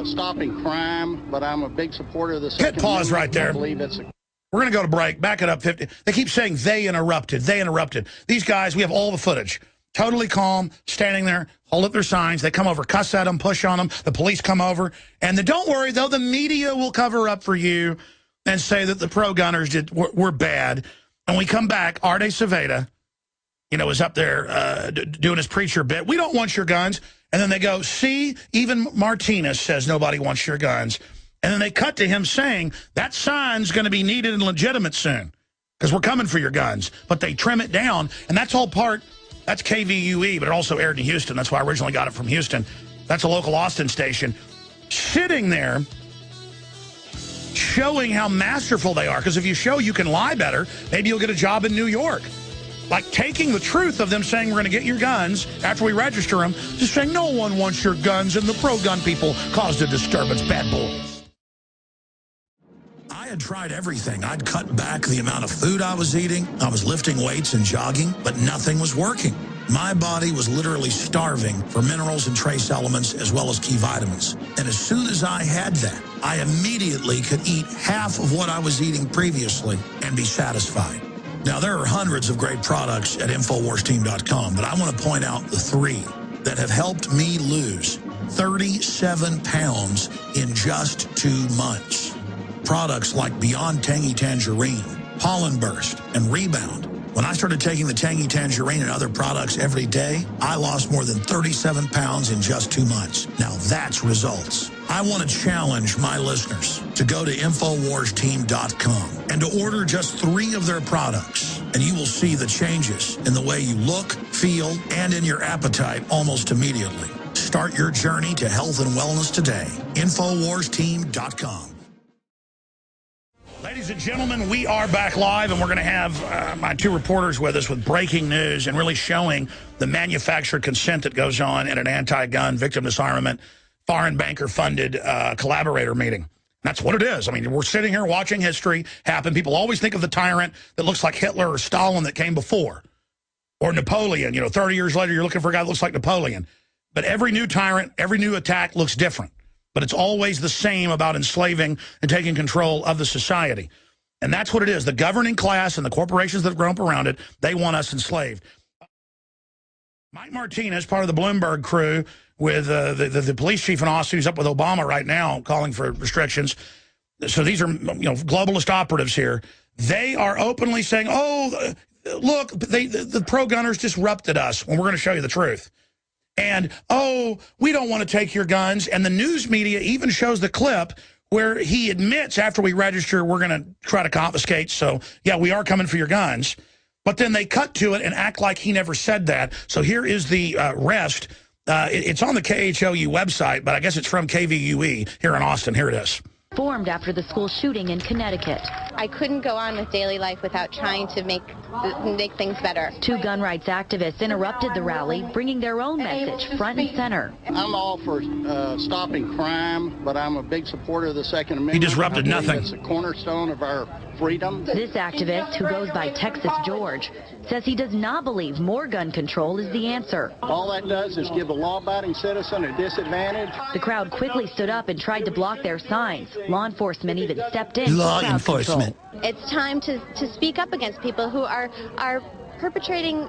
stopping crime, but I'm a big supporter of the Second Hit pause right there. I believe it's a We're going to go to break. Back it up 50. They keep saying they interrupted. They interrupted. These guys, we have all the footage. Totally calm, standing there, hold up their signs. They come over, cuss at them, push on them. The police come over. And then don't worry, though, the media will cover up for you and say that the pro-gunners were bad. And we come back, Arde Saveda, is up there doing his preacher bit. We don't want your guns. And then they go, see, even Martinez says nobody wants your guns. And then they cut to him saying, that sign's going to be needed and legitimate soon because we're coming for your guns. But they trim it down, and that's all part, that's KVUE, but it also aired in Houston. That's why I originally got it from Houston. That's a local Austin station. Sitting there showing how masterful they are, because if you show you can lie better, maybe you'll get a job in New York. Like taking the truth of them saying we're going to get your guns after we register them, just saying no one wants your guns, and the pro-gun people caused a disturbance. Bad boys. I had tried everything. I'd cut back the amount of food I was eating. I was lifting weights and jogging, but nothing was working. My body was literally starving for minerals and trace elements as well as key vitamins. And as soon as I had that, I immediately could eat half of what I was eating previously and be satisfied. Now, there are hundreds of great products at InfoWarsTeam.com, but I want to point out the 3 that have helped me lose 37 pounds in just 2 months. Products like Beyond Tangy Tangerine, Pollen Burst, and Rebound. When I started taking the Tangy Tangerine and other products every day, I lost more than 37 pounds in just 2 months. Now that's results. I want to challenge my listeners to go to InfoWarsTeam.com and to order just 3 of their products, and you will see the changes in the way you look, feel, and in your appetite almost immediately. Start your journey to health and wellness today. InfoWarsTeam.com. Ladies and gentlemen, we are back live, and we're going to have my 2 reporters with us with breaking news and really showing the manufactured consent that goes on at an anti-gun, victim disarmament, foreign banker-funded collaborator meeting. That's what it is. I mean, we're sitting here watching history happen. People always think of the tyrant that looks like Hitler or Stalin that came before, or Napoleon. 30 years later, you're looking for a guy that looks like Napoleon. But every new tyrant, every new attack looks different. But it's always the same about enslaving and taking control of the society. And that's what it is. The governing class and the corporations that have grown up around it, they want us enslaved. Mike Martinez, part of the Bloomberg crew, with the police chief in Austin, who's up with Obama right now calling for restrictions. So these are globalist operatives here. They are openly saying, oh, look, the pro-gunners disrupted us when we're going to show you the truth. And, oh, we don't want to take your guns. And the news media even shows the clip where he admits after we register, we're going to try to confiscate. So, yeah, we are coming for your guns. But then they cut to it and act like he never said that. So here is the rest. It's on the KHOU website, but I guess it's from KVUE here in Austin. Here it is. Formed after the school shooting in Connecticut. I couldn't go on with daily life without trying to make things better. 2 gun rights activists interrupted the rally, bringing their own message front and center. I'm all for stopping crime, but I'm a big supporter of the Second Amendment. He disrupted nothing. It's a cornerstone of our freedom. This activist, who goes by Texas George, says he does not believe more gun control is the answer. All that does is give a law-abiding citizen a disadvantage. The crowd quickly stood up and tried to block their signs. Law enforcement even stepped in. Law enforcement. It's time to speak up against people who are perpetrating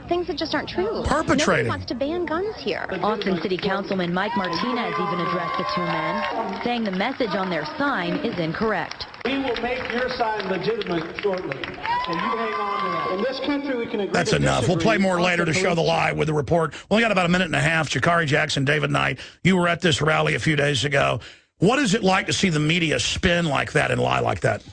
things that just aren't true. Perpetrating. Nobody wants to ban guns here. Austin City Councilman Mike Martinez even addressed the 2 men, saying the message on their sign is incorrect. We will make your sign legitimate shortly. So you hang on to that. In this country, we can agree. That's enough. We'll play more later to show the lie with the report. We only got about a minute and a half. Jakari Jackson, David Knight, you were at this rally a few days ago. What is it like to see the media spin like that and lie like that?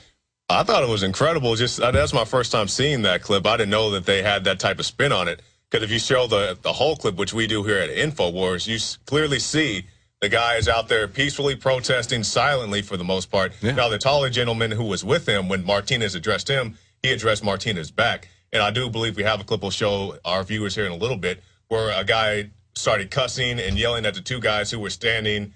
I thought it was incredible. That's my first time seeing that clip. I didn't know that they had that type of spin on it. Because if you show the whole clip, which we do here at Infowars, you clearly see The guy is out there peacefully protesting silently for the most part. Yeah. Now, the taller gentleman who was with him, when Martinez addressed him, he addressed Martinez back. And I do believe we have a clip we'll show our viewers here in a little bit where a guy started cussing and yelling at the two guys who were standing,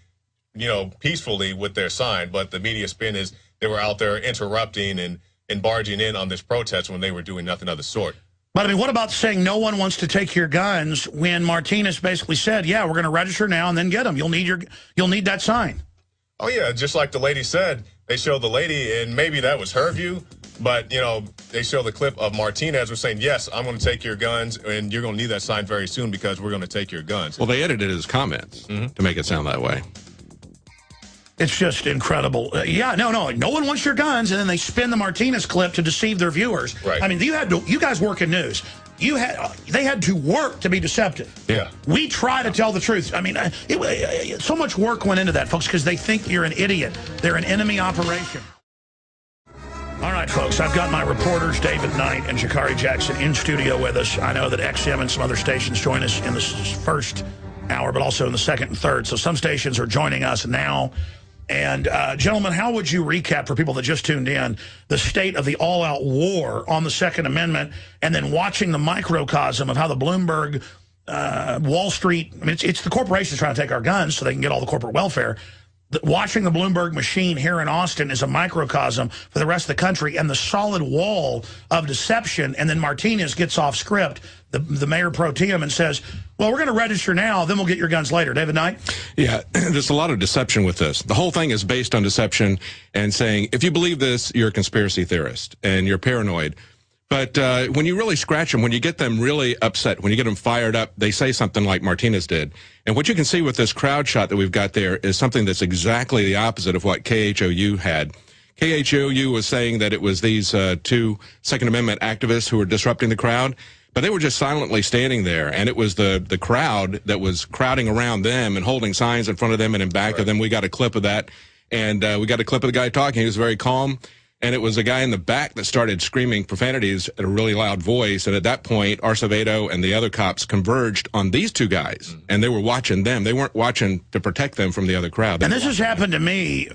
peacefully with their sign. But the media spin is they were out there interrupting and barging in on this protest when they were doing nothing of the sort. But, I mean, what about saying no one wants to take your guns when Martinez basically said, yeah, we're going to register now and then get them. You'll need that sign. Oh, yeah, just like the lady said, they showed the lady, and maybe that was her view, but, they show the clip of Martinez was saying, yes, I'm going to take your guns, and you're going to need that sign very soon because we're going to take your guns. Well, they edited his comments to make it sound that way. It's just incredible. No one wants your guns, and then they spin the Martinez clip to deceive their viewers. Right. I mean, you guys work in news. They had to work to be deceptive. Yeah. We try to tell the truth. I mean, so much work went into that, folks, because they think you're an idiot. They're an enemy operation. All right, folks, I've got my reporters, David Knight and Jakari Jackson, in studio with us. I know that XM and some other stations join us in the first hour, but also in the second and third. So some stations are joining us now. And, gentlemen, how would you recap for people that just tuned in the state of the all-out war on the Second Amendment and then watching the microcosm of how the Bloomberg, Wall Street, I mean, it's the corporations trying to take our guns so they can get all the corporate welfare. Watching the Bloomberg machine here in Austin is a microcosm for the rest of the country and the solid wall of deception. And then Martinez gets off script, the mayor pro tem, and says, well, we're going to register now, then we'll get your guns later. David Knight? Yeah, there's a lot of deception with this. The whole thing is based on deception and saying, if you believe this, you're a conspiracy theorist and you're paranoid. But when you really scratch them, when you get them really upset, when you get them fired up, they say something like Martinez did. And what you can see with this crowd shot that we've got there is something that's exactly the opposite of what KHOU had. KHOU was saying that it was these two Second Amendment activists who were disrupting the crowd, but they were just silently standing there. And it was the crowd that was crowding around them and holding signs in front of them and in back of them. We got a clip of that. And we got a clip of the guy talking. He was very calm. And it was a guy in the back that started screaming profanities at a really loud voice. And at that point, Arcevedo and the other cops converged on these two guys. And they were watching them. They weren't watching to protect them from the other crowd. And this has happened to me.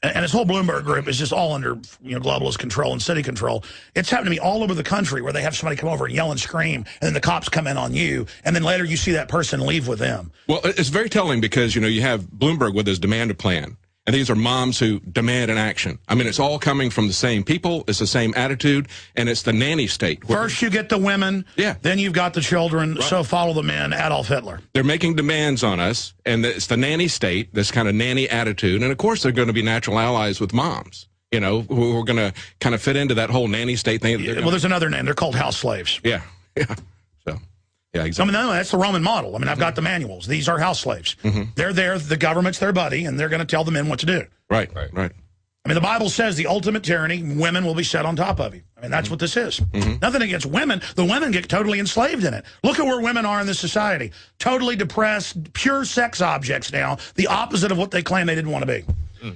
And this whole Bloomberg group is just all under globalist control and city control. It's happened to me all over the country where they have somebody come over and yell and scream, and then the cops come in on you, and then later you see that person leave with them. Well, it's very telling because, you have Bloomberg with his demand plan. And these are moms who demand an action. I mean, it's all coming from the same people. It's the same attitude. And it's the nanny state. First you get the women. Yeah. Then you've got the children. Right. So follow the men, Adolf Hitler. They're making demands on us. And it's the nanny state, this kind of nanny attitude. And, of course, they're going to be natural allies with moms, who are going to kind of fit into that whole nanny state thing. Well, there's another name. They're called house slaves. Yeah. Yeah. So. Yeah, exactly. I mean, that's the Roman model. I mean, I've got the manuals. These are house slaves. They're there. The government's their buddy, and they're going to tell the men what to do. Right. I mean, the Bible says the ultimate tyranny, women will be set on top of you. I mean, that's what this is. Nothing against women. The women get totally enslaved in it. Look at where women are in this society. Totally depressed, pure sex objects now, the opposite of what they claim they didn't want to be.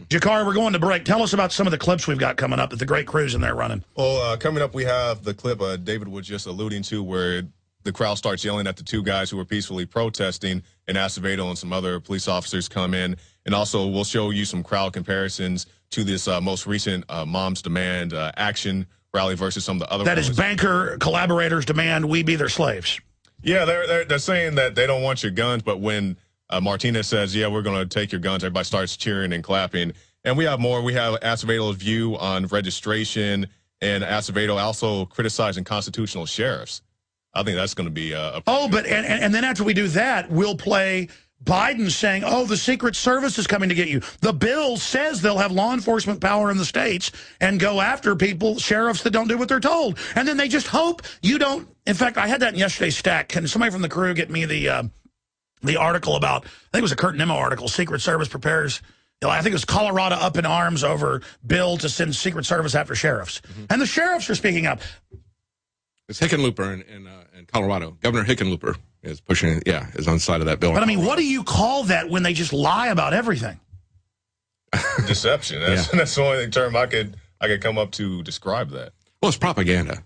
Jakari, we're going to break. Tell us about some of the clips we've got coming up that the great crew's in there running. Well, coming up, we have the clip David was just alluding to where the crowd starts yelling at the two guys who were peacefully protesting, and Acevedo and some other police officers come in. And also, we'll show you some crowd comparisons to this most recent Moms Demand action rally versus some of the other ones. That is banker collaborators demand we be their slaves. Yeah, they're saying that they don't want your guns, but when Martinez says, yeah, we're going to take your guns, everybody starts cheering and clapping. And we have more. We have Acevedo's view on registration, and Acevedo also criticizing constitutional sheriffs. I think that's going to be but then after we do that, we'll play Biden saying, oh, the Secret Service is coming to get you. The bill says they'll have law enforcement power in the states and go after people, sheriffs that don't do what they're told. And then they just hope you don't. In fact, I had that in yesterday's stack. Can somebody from the crew get me the article about, I think it was a Kurt Nimmo article, Secret Service prepares, I think it was Colorado up in arms over bill to send Secret Service after sheriffs. And the sheriffs are speaking up. It's Hickenlooper in Colorado. Governor Hickenlooper is pushing, is on the side of that bill. But, I mean, what do you call that when they just lie about everything? Deception. That's the only term I could come up to describe that. Well, it's propaganda.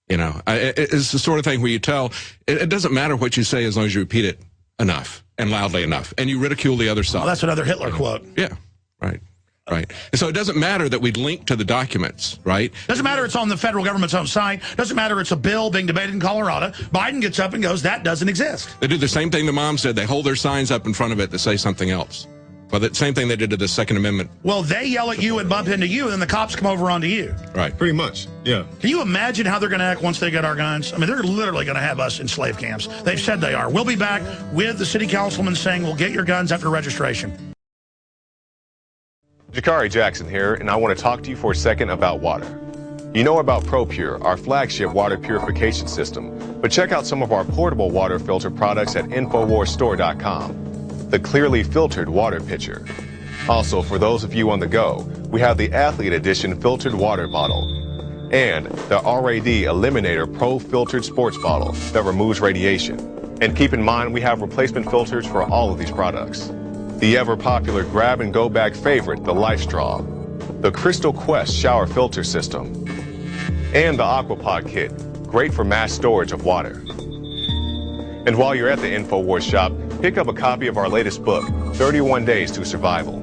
It's the sort of thing where you tell, it doesn't matter what you say as long as you repeat it enough and loudly enough, and you ridicule the other side. Well, that's another Hitler quote. Yeah, right. Right. And so it doesn't matter that we link to the documents, right? Doesn't matter it's on the federal government's own site. Doesn't matter it's a bill being debated in Colorado. Biden gets up and goes, that doesn't exist. They do the same thing the mom said. They hold their signs up in front of it that say something else. Well, the same thing they did to the Second Amendment. Well, they yell at you and bump into you, and then the cops come over onto you. Right. Pretty much, yeah. Can you imagine how they're going to act once they get our guns? I mean, they're literally going to have us in slave camps. They've said they are. We'll be back with the city councilman saying we'll get your guns after registration. Jakari Jackson here, and I want to talk to you for a second about water. You know about ProPure, our flagship water purification system, but check out some of our portable water filter products at InfoWarsStore.com. The clearly filtered water pitcher. Also, for those of you on the go, we have the Athlete Edition filtered water bottle and the RAD Eliminator Pro filtered sports bottle that removes radiation. And keep in mind, we have replacement filters for all of these products. The ever-popular grab-and-go bag favorite, the Life Straw, the Crystal Quest shower filter system, and the Aquapod kit, great for mass storage of water. And while you're at the InfoWars shop, pick up a copy of our latest book, 31 Days to Survival.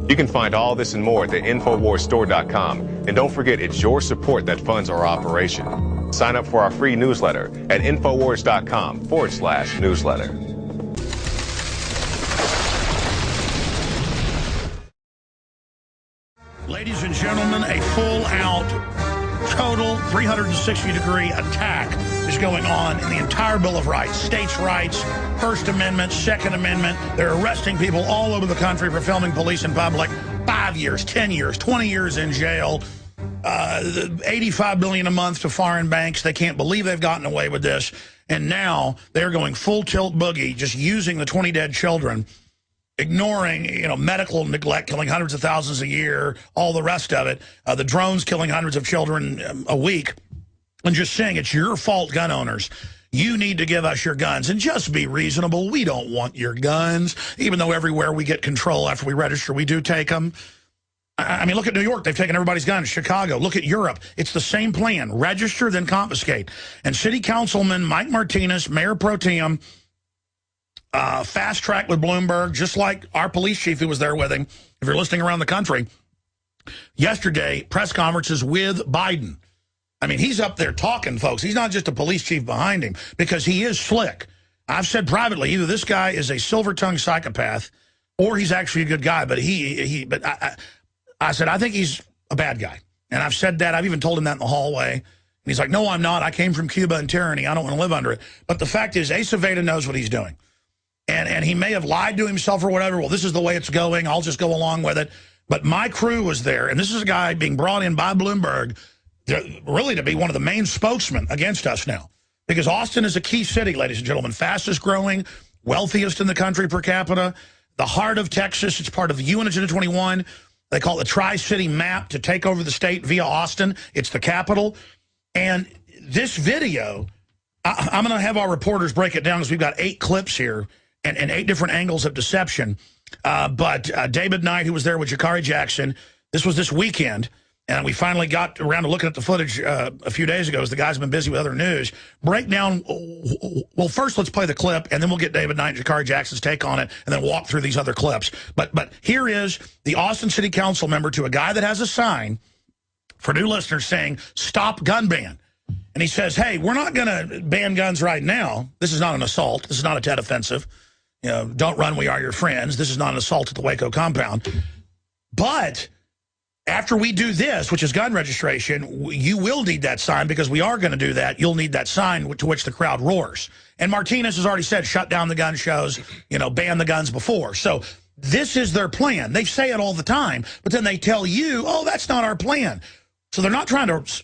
You can find all this and more at the InfoWarsStore.com, and don't forget it's your support that funds our operation. Sign up for our free newsletter at InfoWars.com/newsletter. Ladies and gentlemen, a full-out, total 360-degree attack is going on in the entire Bill of Rights. States' rights, First Amendment, Second Amendment. They're arresting people all over the country for filming police in public. 5 years, 10 years, 20 years in jail. $85 billion a month to foreign banks. They can't believe they've gotten away with this. And now they're going full tilt boogie, just using the 20 dead children, ignoring, medical neglect, killing hundreds of thousands a year, all the rest of it, the drones killing hundreds of children a week, and just saying it's your fault, gun owners. You need to give us your guns, and just be reasonable. We don't want your guns, even though everywhere we get control after we register, we do take them. I mean, look at New York. They've taken everybody's guns. Chicago. Look at Europe. It's the same plan. Register, then confiscate. And City Councilman Mike Martinez, Mayor Pro Tem, fast track with Bloomberg, just like our police chief who was there with him, if you're listening around the country, yesterday, press conferences with Biden. I mean, he's up there talking, folks. He's not just a police chief behind him, because he is slick. I've said privately, either this guy is a silver-tongued psychopath or he's actually a good guy, but I said, I think he's a bad guy. And I've said that. I've even told him that in the hallway. And he's like, no, I'm not. I came from Cuba and tyranny. I don't want to live under it. But the fact is, Asa Veda knows what he's doing. And he may have lied to himself or whatever. Well, this is the way it's going. I'll just go along with it. But my crew was there. And this is a guy being brought in by Bloomberg really to be one of the main spokesmen against us now. Because Austin is a key city, ladies and gentlemen. Fastest growing, wealthiest in the country per capita. The heart of Texas. It's part of the UN Agenda 21. They call it the Tri-City Map to take over the state via Austin. It's the capital. And this video, I'm going to have our reporters break it down because we've got 8 clips here. And 8 different angles of deception. But David Knight, who was there with Jakari Jackson, this was this weekend, and we finally got around to looking at the footage a few days ago as the guys have been busy with other news. Break down, well, first let's play the clip, and then we'll get David Knight and Jakari Jackson's take on it, and then walk through these other clips. But here is the Austin City Council member to a guy that has a sign, for new listeners, saying, stop gun ban. And he says, hey, we're not going to ban guns right now. This is not an assault. This is not a Tet offensive. Don't run, we are your friends. This is not an assault at the Waco compound. But after we do this, which is gun registration, you will need that sign because we are going to do that. You'll need that sign to which the crowd roars. And Martinez has already said, shut down the gun shows, ban the guns before. So this is their plan. They say it all the time, but then they tell you, oh, that's not our plan. So they're not trying to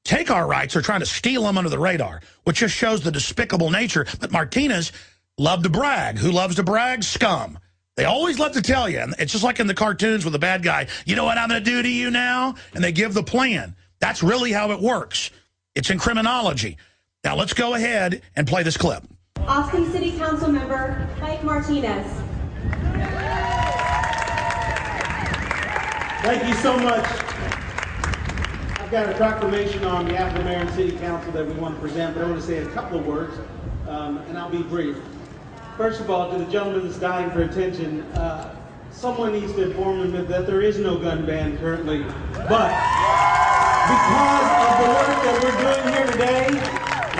take our rights. They're trying to steal them under the radar, which just shows the despicable nature. But Martinez loved to brag. Who loves to brag? Scum. They always love to tell you. And it's just like in the cartoons with the bad guy, you know what I'm going to do to you now? And they give the plan. That's really how it works. It's in criminology. Now let's go ahead and play this clip. Austin City Council member Mike Martinez. Thank you so much. I've got a proclamation on behalf of the Mayor and City Council that we want to present, but I want to say a couple of words, and I'll be brief. First of all, to the gentleman that's dying for attention, someone needs to inform him that there is no gun ban currently. But because of the work that we're doing here today,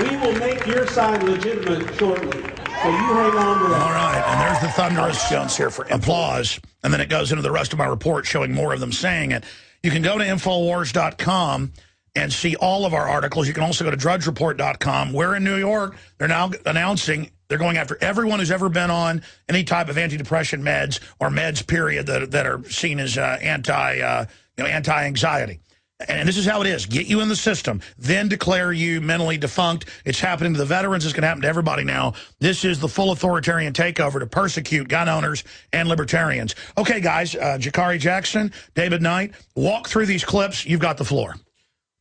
we will make your sign legitimate shortly. So you hang on to that. All right, and there's the thunderous Jones here for applause. And then it goes into the rest of my report showing more of them saying it. You can go to Infowars.com and see all of our articles. You can also go to DrudgeReport.com. We're in New York. They're now announcing they're going after everyone who's ever been on any type of antidepressant meds or meds, period, that are seen as anti-anxiety. And this is how it is. Get you in the system, then declare you mentally defunct. It's happening to the veterans. It's going to happen to everybody now. This is the full authoritarian takeover to persecute gun owners and libertarians. Okay, guys, Jakari Jackson, David Knight, walk through these clips. You've got the floor.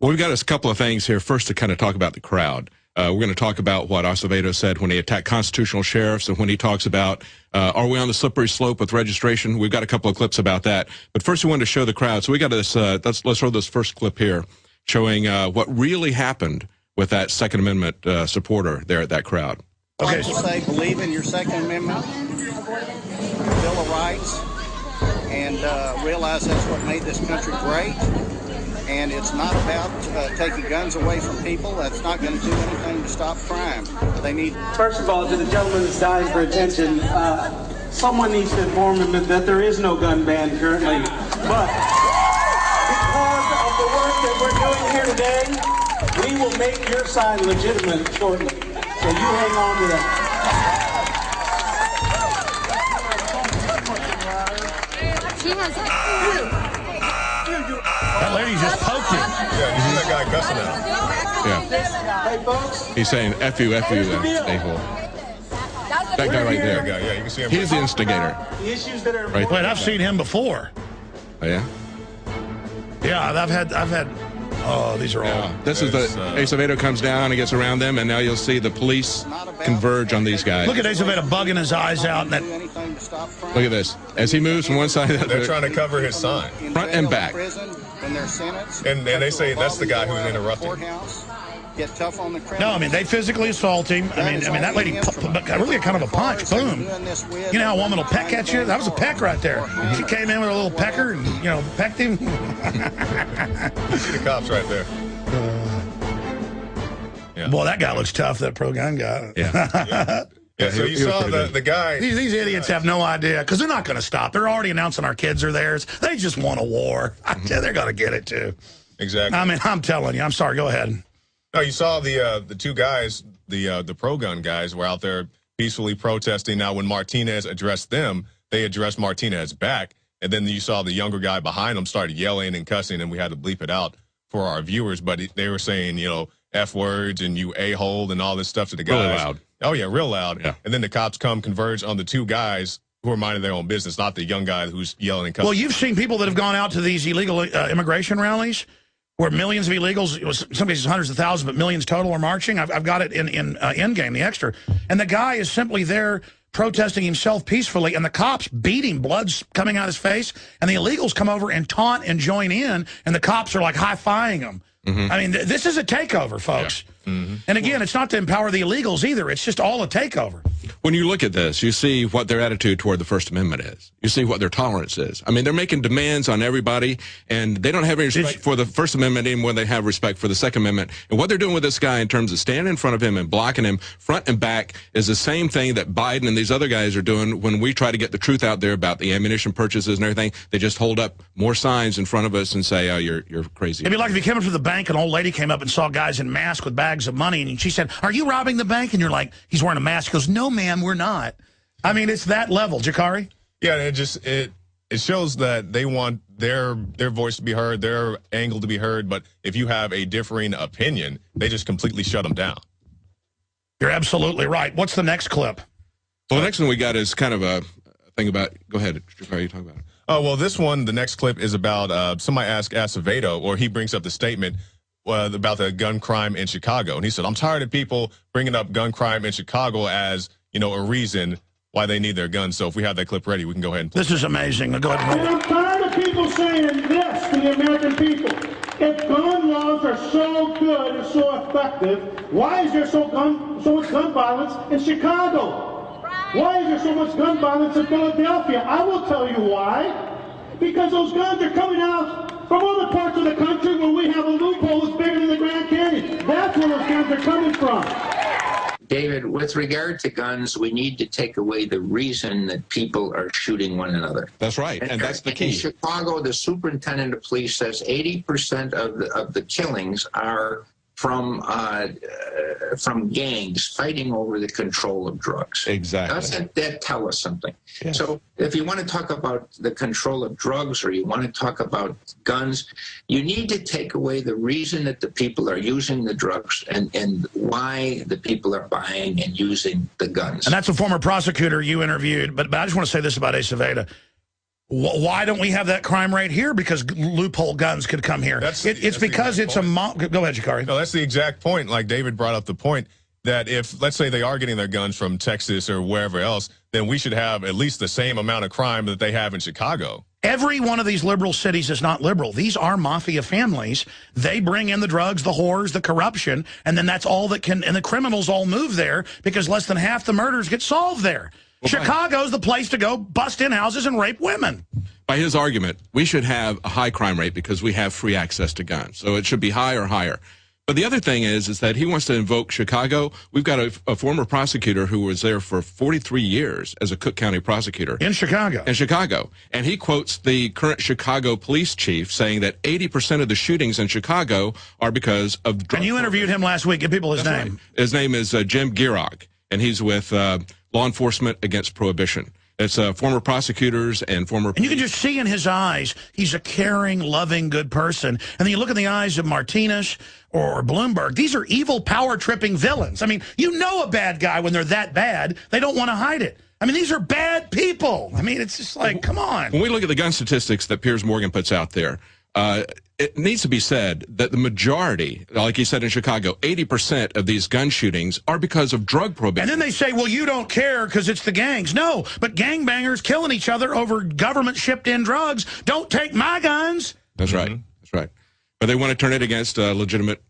Well, we've got a couple of things here. First, to kind of talk about the crowd. We're going to talk about what Acevedo said when he attacked constitutional sheriffs and when he talks about, are we on the slippery slope with registration? We've got a couple of clips about that. But first, we wanted to show the crowd. So we got this, let's throw this first clip here showing what really happened with that Second Amendment supporter there at that crowd. Okay. Like to say, believe in your Second Amendment, Bill of Rights, and realize that's what made this country great. And it's not about taking guns away from people. That's not going to do anything to stop crime. They need... First of all, to the gentleman that's dying for attention, someone needs to inform him that there is no gun ban currently. But because of the work that we're doing here today, we will make your sign legitimate shortly. So you hang on to that. She has... That lady just poked him. Yeah, you see that guy cussing out. Yeah. Hey, folks. He's saying, F you, a-hole. That guy right there. Yeah, you can see him. He's the instigator. The issues that are... Right. Wait, I've seen him before. Oh, yeah? Yeah, I've had... Oh, these are all... This is the... Acevedo comes down and gets around them, and now you'll see the police converge on these guys. Look at Acevedo bugging his eyes out. And that... Look at this. As he moves from one side to the other. They're trying to cover his sign. Front and back. And they say that's the guy who interrupted. Get tough on the No, I mean, they physically assault him. I mean, that lady really kind of a punch. Boom. You know how a woman will peck at you? That was a peck right there. She came in with a little pecker and, pecked him. You see the cops right there. Yeah. Boy, that guy looks tough, that pro-gun guy. Yeah. Yeah, so you saw the guy. These idiots have no idea, because they're not going to stop. They're already announcing our kids are theirs. They just want a war. They're going to get it, too. Exactly. I mean, I'm telling you. I'm sorry. Go ahead. No, you saw the two guys, the pro-gun guys, were out there peacefully protesting. Now, when Martinez addressed them, they addressed Martinez back. And then you saw the younger guy behind them started yelling and cussing, and we had to bleep it out for our viewers. But they were saying, F words and you a-hole and all this stuff to the guys. Really loud. Oh, yeah, real loud. Yeah. And then the cops converge on the two guys who are minding their own business, not the young guy who's yelling and cussing. Well, you've seen people that have gone out to these illegal immigration rallies where millions of illegals, in some cases hundreds of thousands, but millions total are marching. I've got it in Endgame, the extra. And the guy is simply there protesting himself peacefully, and the cops beat him, blood's coming out of his face, and the illegals come over and taunt and join in, and the cops are like high-fiving them. I mean, this is a takeover, folks. Yeah. And again, it's not to empower the illegals either. It's just all a takeover. When you look at this, you see what their attitude toward the First Amendment is. You see what their tolerance is. I mean, they're making demands on everybody, and they don't have any respect for the First Amendment even when they have respect for the Second Amendment. And what they're doing with this guy in terms of standing in front of him and blocking him front and back is the same thing that Biden and these other guys are doing when we try to get the truth out there about the ammunition purchases and everything. They just hold up more signs in front of us and say, oh, you're crazy. It'd be like if you came up to the bank, an old lady came up and saw guys in masks with bags of money, and she said, are you robbing the bank? And you're like, he's wearing a mask. He goes, no, ma'am, we're not. I mean, it's that level. Jakari? Yeah, it shows that they want their voice to be heard, their angle to be heard, but if you have a differing opinion, they just completely shut them down. You're absolutely right. What's the next clip? Well, the next one we got is kind of a thing about, go ahead, Jakari, you talk about it. Oh, well, this one, the next clip is about somebody asked Acevedo, or he brings up the statement about the gun crime in Chicago. And he said, I'm tired of people bringing up gun crime in Chicago as, a reason why they need their guns. So if we have that clip ready, we can go ahead and play. This is amazing. Go ahead. And I'm tired of people saying this to the American people. If gun laws are so good and so effective, why is there so much gun violence in Chicago? Why is there so much gun violence in Philadelphia? I will tell you why. Because those guns are coming out from other parts of the country where we have a loophole that's bigger than the Grand Canyon. That's where those guns are coming from. David, with regard to guns, we need to take away the reason that people are shooting one another. That's right, and that's the key. In Chicago, the superintendent of police says 80% of the killings are from gangs fighting over the control of drugs. Exactly. Doesn't that tell us something? Yes. So if you want to talk about the control of drugs or you want to talk about guns, you need to take away the reason that the people are using the drugs and why the people are buying and using the guns. And that's a former prosecutor you interviewed. But I just want to say this about Acevedo. Why don't we have that crime rate here? Because loophole guns could come here. It's because it's a... Go ahead, Jakari. No, that's the exact point. Like David brought up the point that if, let's say, they are getting their guns from Texas or wherever else, then we should have at least the same amount of crime that they have in Chicago. Every one of these liberal cities is not liberal. These are mafia families. They bring in the drugs, the whores, the corruption, and then that's all that can... And the criminals all move there because less than half the murders get solved there. Well, Chicago's the place to go bust in houses and rape women. By his argument, we should have a high crime rate because we have free access to guns. So it should be high or higher. But the other thing is that he wants to invoke Chicago. We've got a former prosecutor who was there for 43 years as a Cook County prosecutor. In Chicago. In Chicago. And he quotes the current Chicago police chief saying that 80% of the shootings in Chicago are because of drugs. And you interviewed him last week. Give people his name. Right. His name is Jim Gierog, and he's with Law Enforcement Against Prohibition. It's former prosecutors and former... And you can just see in his eyes, he's a caring, loving, good person. And then you look in the eyes of Martinez or Bloomberg. These are evil, power-tripping villains. I mean, you know a bad guy when they're that bad. They don't want to hide it. I mean, these are bad people. I mean, it's just like, come on. When we look at the gun statistics that Piers Morgan puts out there, it needs to be said that the majority, like he said in Chicago, 80% of these gun shootings are because of drug prohibition. And then they say, well, you don't care because it's the gangs. No, but gangbangers killing each other over government shipped in drugs. Don't take my guns. That's right. That's right. But they want to turn it against legitimate,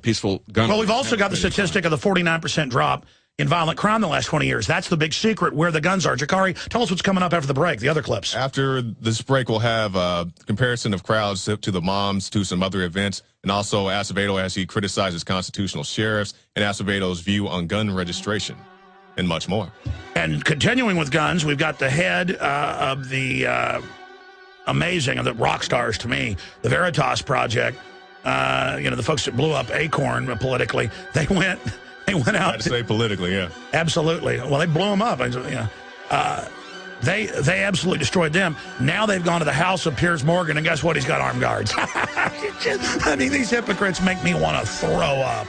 peaceful gun. Well, we've also got the statistic of the 49% drop in violent crime the last 20 years. That's the big secret, where the guns are. Jakari, tell us what's coming up after the break, the other clips. After this break, we'll have a comparison of crowds to the moms, to some other events, and also Acevedo as he criticizes constitutional sheriffs, and Acevedo's view on gun registration, and much more. And continuing with guns, we've got the head of the amazing, of the rock stars to me, the Veritas Project, the folks that blew up Acorn politically, they went out. I'd say politically, yeah. Absolutely. Well, they blew them up. They absolutely destroyed them. Now they've gone to the house of Piers Morgan, and guess what? He's got armed guards. I mean, these hypocrites make me want to throw up.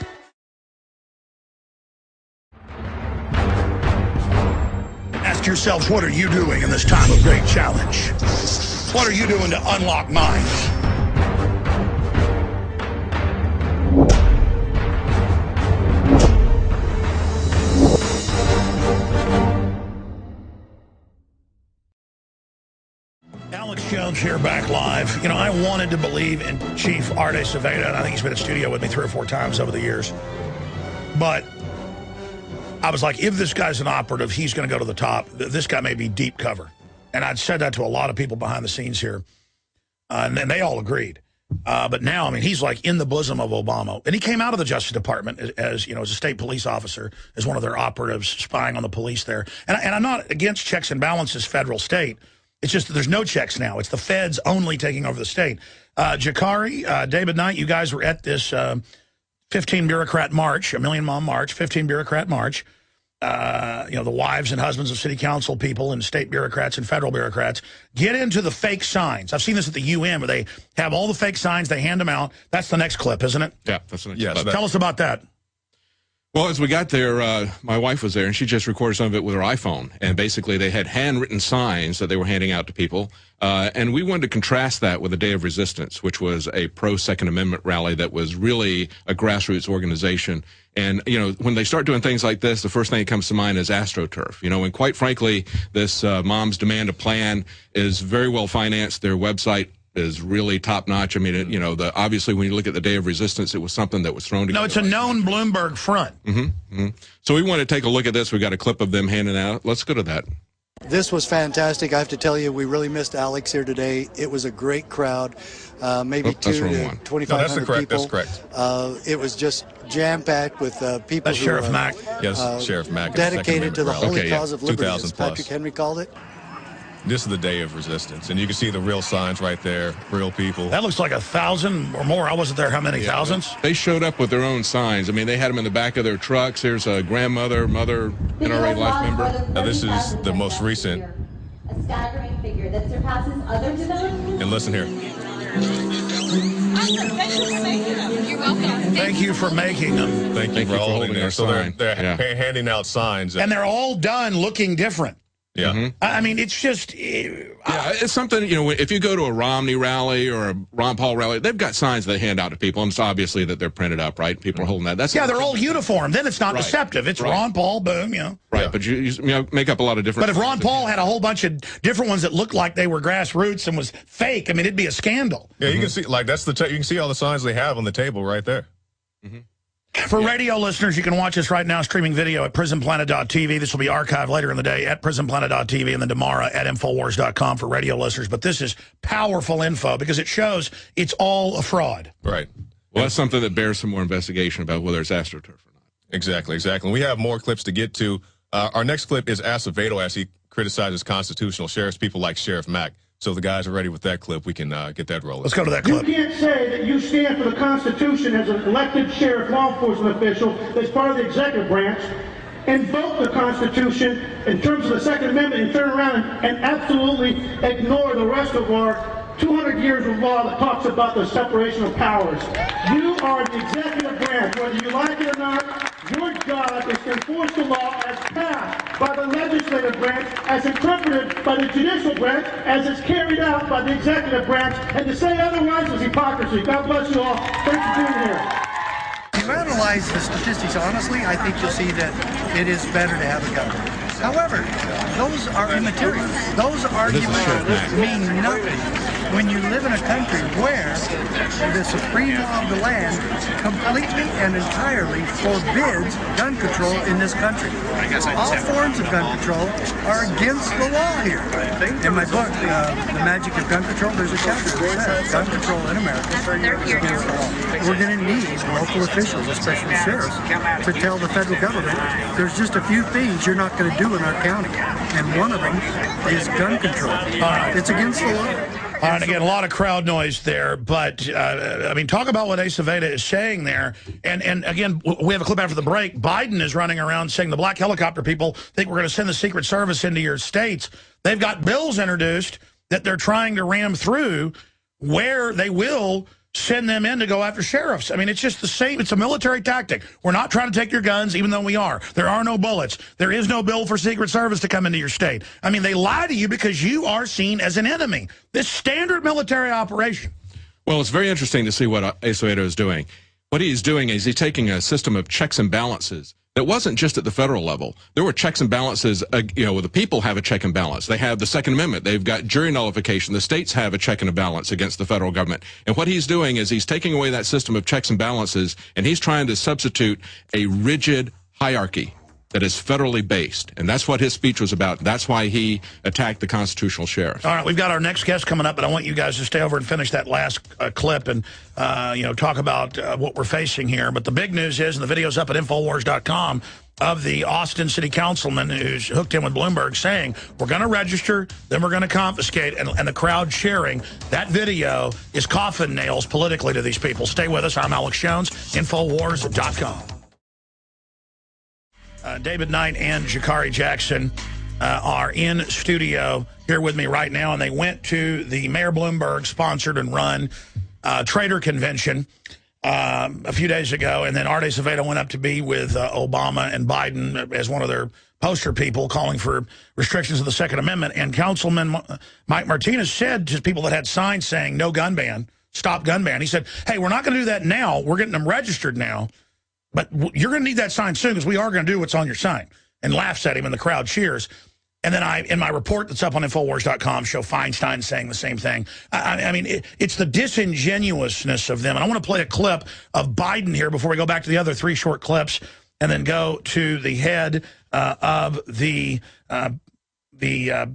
Ask yourselves, what are you doing in this time of great challenge? What are you doing to unlock minds? Alex Jones here, back live. You know, I wanted to believe in Chief Art Acevedo, and I think he's been in studio with me 3 or 4 times over the years. But I was like, if this guy's an operative, he's going to go to the top. This guy may be deep cover. And I'd said that to a lot of people behind the scenes here. And they all agreed. But now, I mean, he's like in the bosom of Obama. And he came out of the Justice Department as a state police officer, as one of their operatives spying on the police there. And I'm not against checks and balances, federal, state. It's just that there's no checks now. It's the feds only taking over the state. Jakari, David Knight, you guys were at this 15 bureaucrat march, a Million Mom March, 15 bureaucrat march. The wives and husbands of city council people and state bureaucrats and federal bureaucrats get into the fake signs. I've seen this at the UN where they have all the fake signs, they hand them out. That's the next clip, isn't it? Yeah, that's the next clip. Tell us about that. Well, as we got there, my wife was there, and she just recorded some of it with her iPhone. And basically, they had handwritten signs that they were handing out to people. And we wanted to contrast that with the Day of Resistance, which was a pro-Second Amendment rally that was really a grassroots organization. And, when they start doing things like this, the first thing that comes to mind is AstroTurf. And quite frankly, this Moms Demand a Plan is very well financed. Their website is really top notch. I mean, it, you know, obviously when you look at the day of resistance, it was something that was thrown together. No, it's a known Bloomberg front. So we want to take a look at this. We got a clip of them handing out. Let's go to that. This was fantastic. I have to tell you, we really missed Alex here today. It was a great crowd, maybe 2,500 people. That's correct. It was just jam-packed with people who Sheriff Mack. Yes, Sheriff Mack. Dedicated to the holy cause of liberty, 2,000 as Patrick Henry called it. This is the day of resistance, and you can see the real signs right there, real people. That looks like 1,000 or more. I wasn't there. How many thousands? They showed up with their own signs. I mean, they had them in the back of their trucks. There's a grandmother, mother, NRA life member. Now, this is the most recent. A staggering figure that surpasses other developments. And listen here. You're welcome. Thank you for making them. Thank you for holding there. So they're handing out signs. And they're all done looking different. Yeah. I mean, it's just... it's something, you know, if you go to a Romney rally or a Ron Paul rally, they've got signs they hand out to people, and it's obviously that they're printed up, right? People are holding that. That's they're all uniform. Then it's not deceptive. It's Ron Paul, boom, you know. Right, but you know, make up a lot of different... But if Ron Paul had a whole bunch of different ones that looked like they were grassroots and was fake, I mean, it'd be a scandal. Yeah, you can see, like, that's the... you can see all the signs they have on the table right there. For radio listeners, you can watch us right now streaming video at prisonplanet.tv. This will be archived later in the day at prisonplanet.tv and then tomorrow at Infowars.com for radio listeners. But this is powerful info because it shows it's all a fraud. Right. Well, that's something that bears some more investigation about whether it's AstroTurf or not. Exactly. We have more clips to get to. Our next clip is Acevedo as he criticizes constitutional sheriffs, people like Sheriff Mack. So if the guys are ready with that clip, we can get that rolling. Let's go to that clip. You can't say that you stand for the Constitution as an elected sheriff law enforcement official that's part of the executive branch, invoke the Constitution in terms of the Second Amendment and turn around and absolutely ignore the rest of our 200 years of law that talks about the separation of powers. You are the executive branch. Whether you like it or not, your job is to enforce the law as passed by the legislative branch, as interpreted by the judicial branch, as it's carried out by the executive branch, and to say otherwise is hypocrisy. God bless you all. Thanks for being here. If you analyze the statistics honestly, I think you'll see that it is better to have a gun. However, those are immaterial. Those arguments mean nothing when you live in a country where the supreme law of the land completely and entirely forbids gun control in this country. All forms of gun control are against the law here. In my book, The Magic of Gun Control, there's a chapter that says gun control in America is against the law. We're going to need local officials, especially sheriffs, to tell the federal government there's just a few things you're not going to do in our county, and one of them is gun control. It's against the law. All right, again, a lot of crowd noise there, but, I mean, talk about what Acevedo is saying there. And again, we have a clip after the break. Biden is running around saying the black helicopter people think we're going to send the Secret Service into your states. They've got bills introduced that they're trying to ram through where they will send them in to go after sheriffs. I mean, it's just the same. It's a military tactic. We're not trying to take your guns, even though we are. There are no bullets. There is no bill for Secret Service to come into your state. I mean, they lie to you because you are seen as an enemy. This standard military operation. Well, it's very interesting to see what Acevedo is doing. What he's doing is he's taking a system of checks and balances that wasn't just at the federal level. There were checks and balances, you know, the people have a check and balance. They have the Second Amendment. They've got jury nullification. The states have a check and a balance against the federal government. And what he's doing is he's taking away that system of checks and balances, and he's trying to substitute a rigid hierarchy that is federally based. And that's what his speech was about. That's why he attacked the constitutional sheriff. All right, we've got our next guest coming up, but I want you guys to stay over and finish that last clip and, you know, talk about what we're facing here. But the big news is, and the video's up at Infowars.com, of the Austin City Councilman who's hooked in with Bloomberg saying, we're going to register, then we're going to confiscate, and the crowd sharing. That video is coffin nails politically to these people. Stay with us. I'm Alex Jones, Infowars.com. David Knight and Jakari Jackson are in studio here with me right now, and they went to the Mayor Bloomberg sponsored and run trader convention a few days ago, and then Art Acevedo went up to be with Obama and Biden as one of their poster people calling for restrictions of the Second Amendment. And Councilman Mike Martinez said to people that had signs saying no gun ban, stop gun ban, he said, hey, we're not going to do that now. We're getting them registered now. But you're going to need that sign soon because we are going to do what's on your sign. And laughs at him and the crowd cheers. And then in my report that's up on Infowars.com, show Feinstein saying the same thing. I mean, it's the disingenuousness of them. And I want to play a clip of Biden here before we go back to the other 3 short clips and then go to the head of the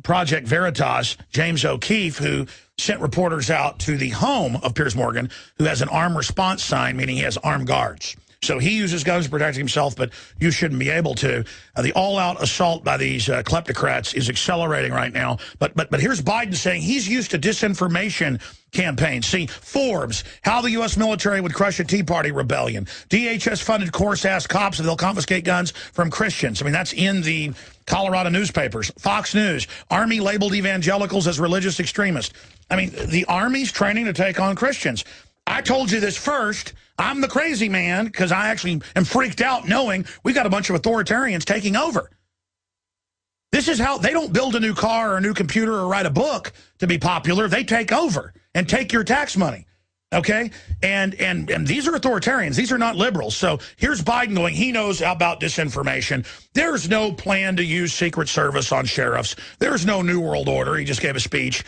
Project Veritas, James O'Keefe, who sent reporters out to the home of Piers Morgan, who has an armed response sign, meaning he has armed guards. So he uses guns to protect himself, but you shouldn't be able to. The all-out assault by these kleptocrats is accelerating right now. But here's Biden saying he's used to disinformation campaigns. See, Forbes, how the U.S. military would crush a Tea Party rebellion. DHS-funded course asked cops if they'll confiscate guns from Christians. I mean, that's in the Colorado newspapers. Fox News, Army labeled evangelicals as religious extremists. I mean, the Army's training to take on Christians. I told you this first. I'm the crazy man because I actually am freaked out knowing we got a bunch of authoritarians taking over. This is how they don't build a new car or a new computer or write a book to be popular. They take over and take your tax money. Okay? And these are authoritarians. These are not liberals. So here's Biden going, he knows about disinformation. There's no plan to use Secret Service on sheriffs. There's no New World Order. He just gave a speech.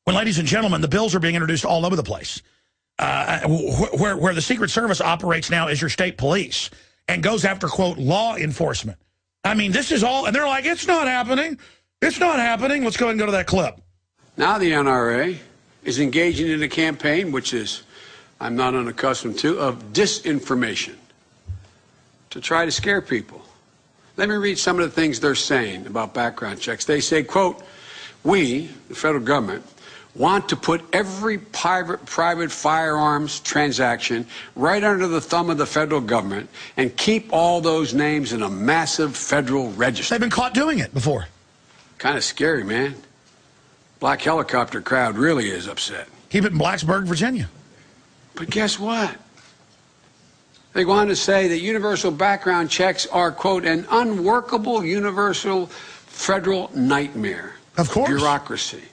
When, ladies and gentlemen, the bills are being introduced all over the place. Where the Secret Service operates now as your state police and goes after, quote, law enforcement. I mean, this is all, and they're like, it's not happening. It's not happening. Let's go ahead and go to that clip. Now the NRA is engaging in a campaign, which is, I'm not unaccustomed to, of disinformation to try to scare people. Let me read some of the things they're saying about background checks. They say, quote, we, the federal government, want to put every private firearms transaction right under the thumb of the federal government and keep all those names in a massive federal register. They've been caught doing it before. Kind of scary, man. Black helicopter crowd really is upset. Keep it in Blacksburg, Virginia. But guess what? They go on to say that universal background checks are, quote, an unworkable universal federal nightmare. Of course. Bureaucracy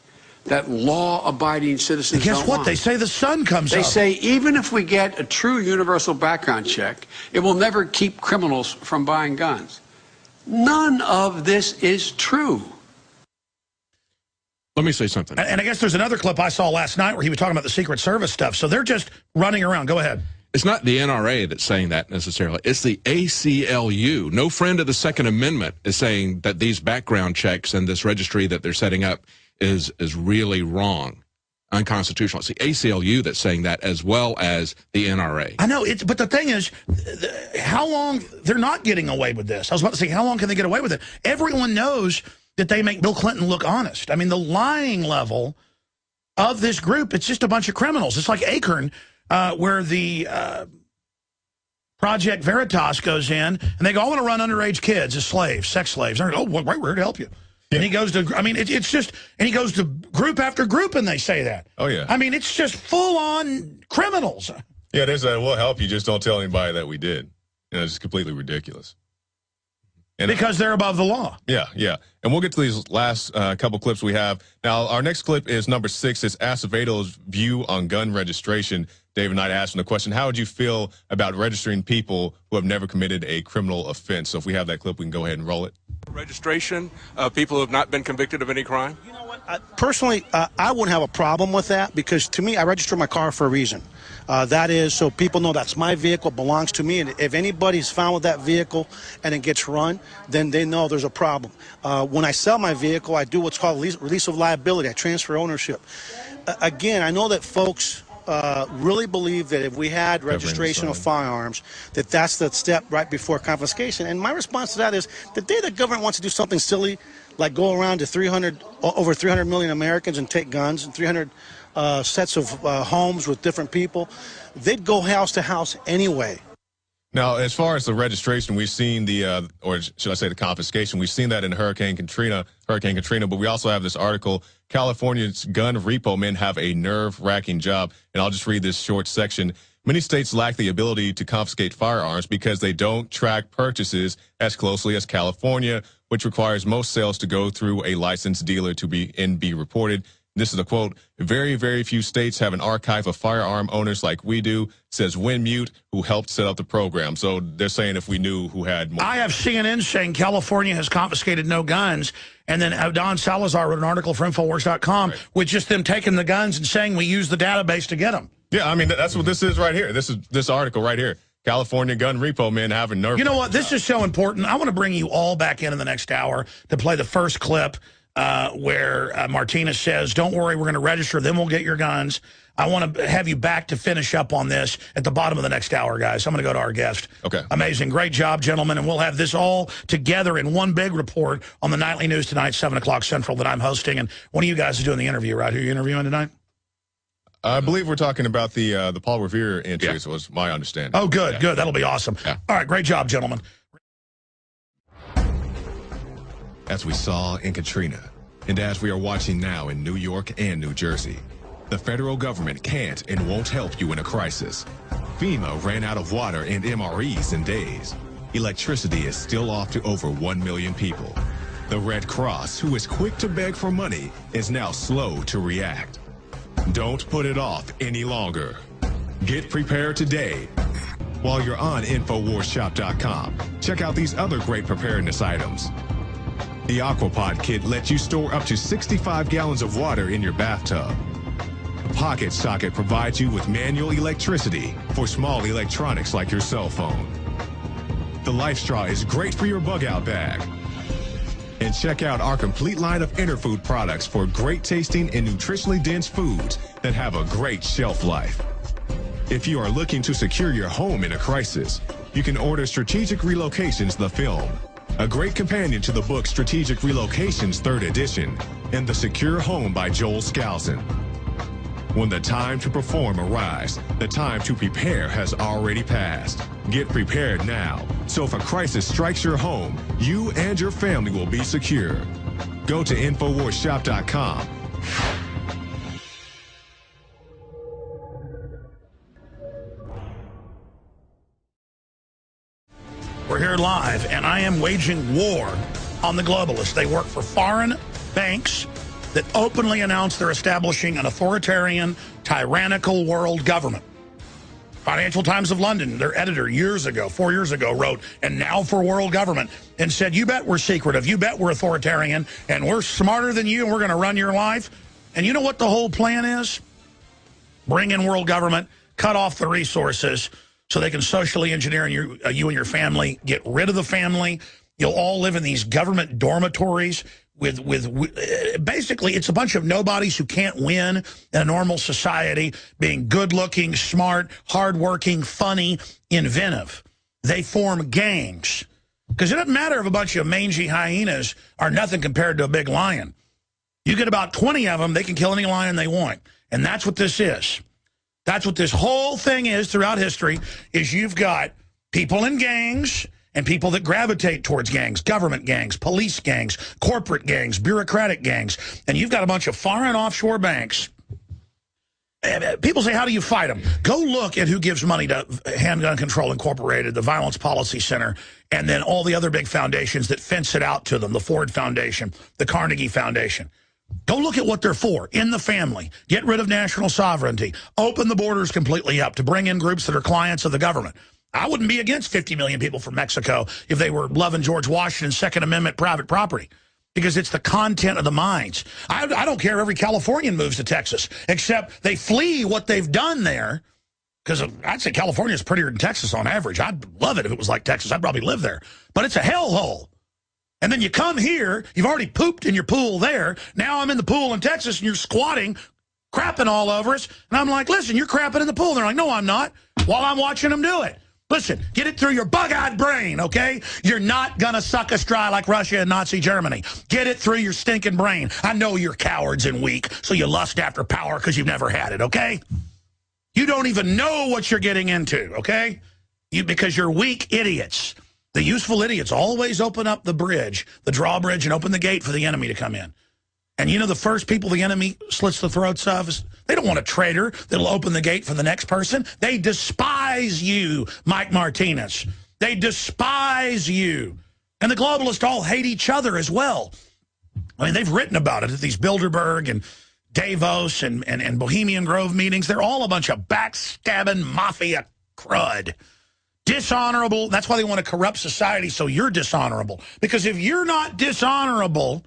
that law-abiding citizens don't want. Guess what? They say the sun comes up. They say even if we get a true universal background check, it will never keep criminals from buying guns. None of this is true. Let me say something. And I guess there's another clip I saw last night where he was talking about the Secret Service stuff. So they're just running around. Go ahead. It's not the NRA that's saying that necessarily. It's the ACLU. No friend of the Second Amendment is saying that these background checks and this registry that they're setting up is really wrong, unconstitutional. It's the ACLU that's saying that, as well as the NRA. I know, but the thing is, how long, they're not getting away with this. I was about to say, how long can they get away with it? Everyone knows that they make Bill Clinton look honest. I mean, the lying level of this group, it's just a bunch of criminals. It's like Acorn, where the Project Veritas goes in, and they go, I want to run underage kids as slaves, sex slaves. And they're like, oh, we're here to help you. Yeah. And he goes to, I mean, it's just, and he goes to group after group and they say that. Oh, yeah. I mean, it's just full-on criminals. Yeah, there's a, we'll help you, just don't tell anybody that we did. You know, it's completely ridiculous. And because they're above the law. Yeah, yeah. And we'll get to these last couple clips we have. Now, our next clip is number 6. It's Aceveto's view on gun registration. David Knight asked him the question, how would you feel about registering people who have never committed a criminal offense? So if we have that clip, we can go ahead and roll it. Registration of people who have not been convicted of any crime? You know what? Personally, I wouldn't have a problem with that because, to me, I register my car for a reason. That is so people know that's my vehicle, belongs to me, and if anybody's found with that vehicle and it gets run, then they know there's a problem. When I sell my vehicle, I do what's called release of liability. I transfer ownership. Again, I know that folks really believe that if we had registration of firearms, that's the step right before confiscation. And my response to that is the day the government wants to do something silly, like go around to over 300 million Americans and take guns and 300 sets of homes with different people, they'd go house to house anyway. Now, as far as the registration, we've seen the, or should I say the confiscation, we've seen that in Hurricane Katrina, but we also have this article, California's gun repo men have a nerve-wracking job. And I'll just read this short section. Many states lack the ability to confiscate firearms because they don't track purchases as closely as California, which requires most sales to go through a licensed dealer to be reported. This is a quote. Very, very few states have an archive of firearm owners like we do, says Winmute, who helped set up the program. So they're saying if we knew who had more. I have CNN saying California has confiscated no guns. And then Don Salazar wrote an article for Infowars.com with just them taking the guns and saying we use the database to get them. Yeah, I mean, that's what this is right here. This is this article right here. California gun repo men having nerve. You know what? This is so important. I want to bring you all back in the next hour to play the first clip where Martinez says, don't worry, we're going to register, then we'll get your guns. I want to have you back to finish up on this at the bottom of the next hour, guys. I'm going to go to our guest. Okay. Amazing. Great job, gentlemen. And we'll have this all together in one big report on the Nightly News tonight, 7 o'clock Central, that I'm hosting. And one of you guys is doing the interview, right? Who are you interviewing tonight? I believe we're talking about the Paul Revere entries, was my understanding. Oh, good, good. That'll be awesome. Yeah. All right, great job, gentlemen. As we saw in Katrina, and as we are watching now in New York and New Jersey, the federal government can't and won't help you in a crisis. FEMA ran out of water and MREs in days. Electricity is still off to over 1 million people. The Red Cross, who is quick to beg for money, is now slow to react. Don't put it off any longer. Get prepared today. While you're on InfoWarsShop.com, check out these other great preparedness items. The Aquapod kit lets you store up to 65 gallons of water in your bathtub. The Pocket Socket provides you with manual electricity for small electronics like your cell phone. The Life Straw is great for your bug-out bag. And check out our complete line of Interfood products for great tasting and nutritionally dense foods that have a great shelf life. If you are looking to secure your home in a crisis, you can order Strategic Relocations, the film, a great companion to the book Strategic Relocations 3rd edition, and The Secure Home by Joel Skousen. When the time to perform arrives, the time to prepare has already passed. Get prepared now, so if a crisis strikes your home, you and your family will be secure. Go to InfoWarsShop.com. We're here live, and I am waging war on the globalists. They work for foreign banks that openly announce they're establishing an authoritarian, tyrannical world government. Financial Times of London, their editor 4 years ago, wrote, and now for world government, and said, you bet we're secretive, you bet we're authoritarian, and we're smarter than you, and we're going to run your life. And you know what the whole plan is? Bring in world government, cut off the resources, so they can socially engineer you and your family, get rid of the family. You'll all live in these government dormitories with basically it's a bunch of nobodies who can't win in a normal society, being good-looking, smart, hardworking, funny, inventive. They form gangs. Because it doesn't matter if a bunch of mangy hyenas are nothing compared to a big lion. You get about 20 of them, they can kill any lion they want. And that's what this is. That's what this whole thing is throughout history, is you've got people in gangs and people that gravitate towards gangs, government gangs, police gangs, corporate gangs, bureaucratic gangs. And you've got a bunch of foreign offshore banks. People say, how do you fight them? Go look at who gives money to Handgun Control Incorporated, the Violence Policy Center, and then all the other big foundations that fence it out to them, the Ford Foundation, the Carnegie Foundation. Go look at what they're for. In the family. Get rid of national sovereignty. Open the borders completely up to bring in groups that are clients of the government. I wouldn't be against 50 million people from Mexico if they were loving George Washington's Second Amendment private property, because it's the content of the minds. I don't care if every Californian moves to Texas, except they flee what they've done there, because I'd say California is prettier than Texas on average. I'd love it if it was like Texas. I'd probably live there. But it's a hellhole. And then you come here, you've already pooped in your pool there. Now I'm in the pool in Texas, and you're squatting, crapping all over us. And I'm like, listen, you're crapping in the pool. And they're like, no, I'm not, while I'm watching them do it. Listen, get it through your bug-eyed brain, okay? You're not going to suck us dry like Russia and Nazi Germany. Get it through your stinking brain. I know you're cowards and weak, so you lust after power because you've never had it, okay? You don't even know what you're getting into, okay? Because you're weak idiots. The useful idiots always open up the bridge, the drawbridge, and open the gate for the enemy to come in. And you know the first people the enemy slits the throats of? They don't want a traitor that'll open the gate for the next person. They despise you, Mike Martinez. They despise you. And the globalists all hate each other as well. I mean, they've written about it at these Bilderberg and Davos and Bohemian Grove meetings. They're all a bunch of backstabbing mafia crud. Dishonorable. That's why they want to corrupt society, so you're dishonorable. Because if you're not dishonorable,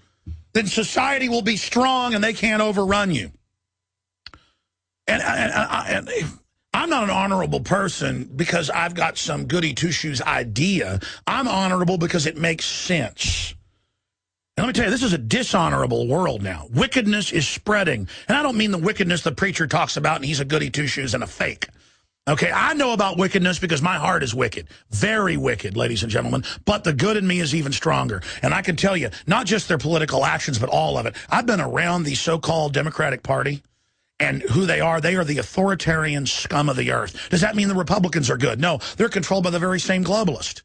then society will be strong and they can't overrun you. And I'm not an honorable person because I've got some goody two-shoes idea. I'm honorable because it makes sense. And let me tell you, this is a dishonorable world now. Wickedness is spreading. And I don't mean the wickedness the preacher talks about and he's a goody two-shoes and a fake. Okay, I know about wickedness because my heart is wicked. Very wicked, ladies and gentlemen. But the good in me is even stronger. And I can tell you, not just their political actions, but all of it. I've been around the so-called Democratic Party and who they are the authoritarian scum of the earth. Does that mean the Republicans are good? No, they're controlled by the very same globalist.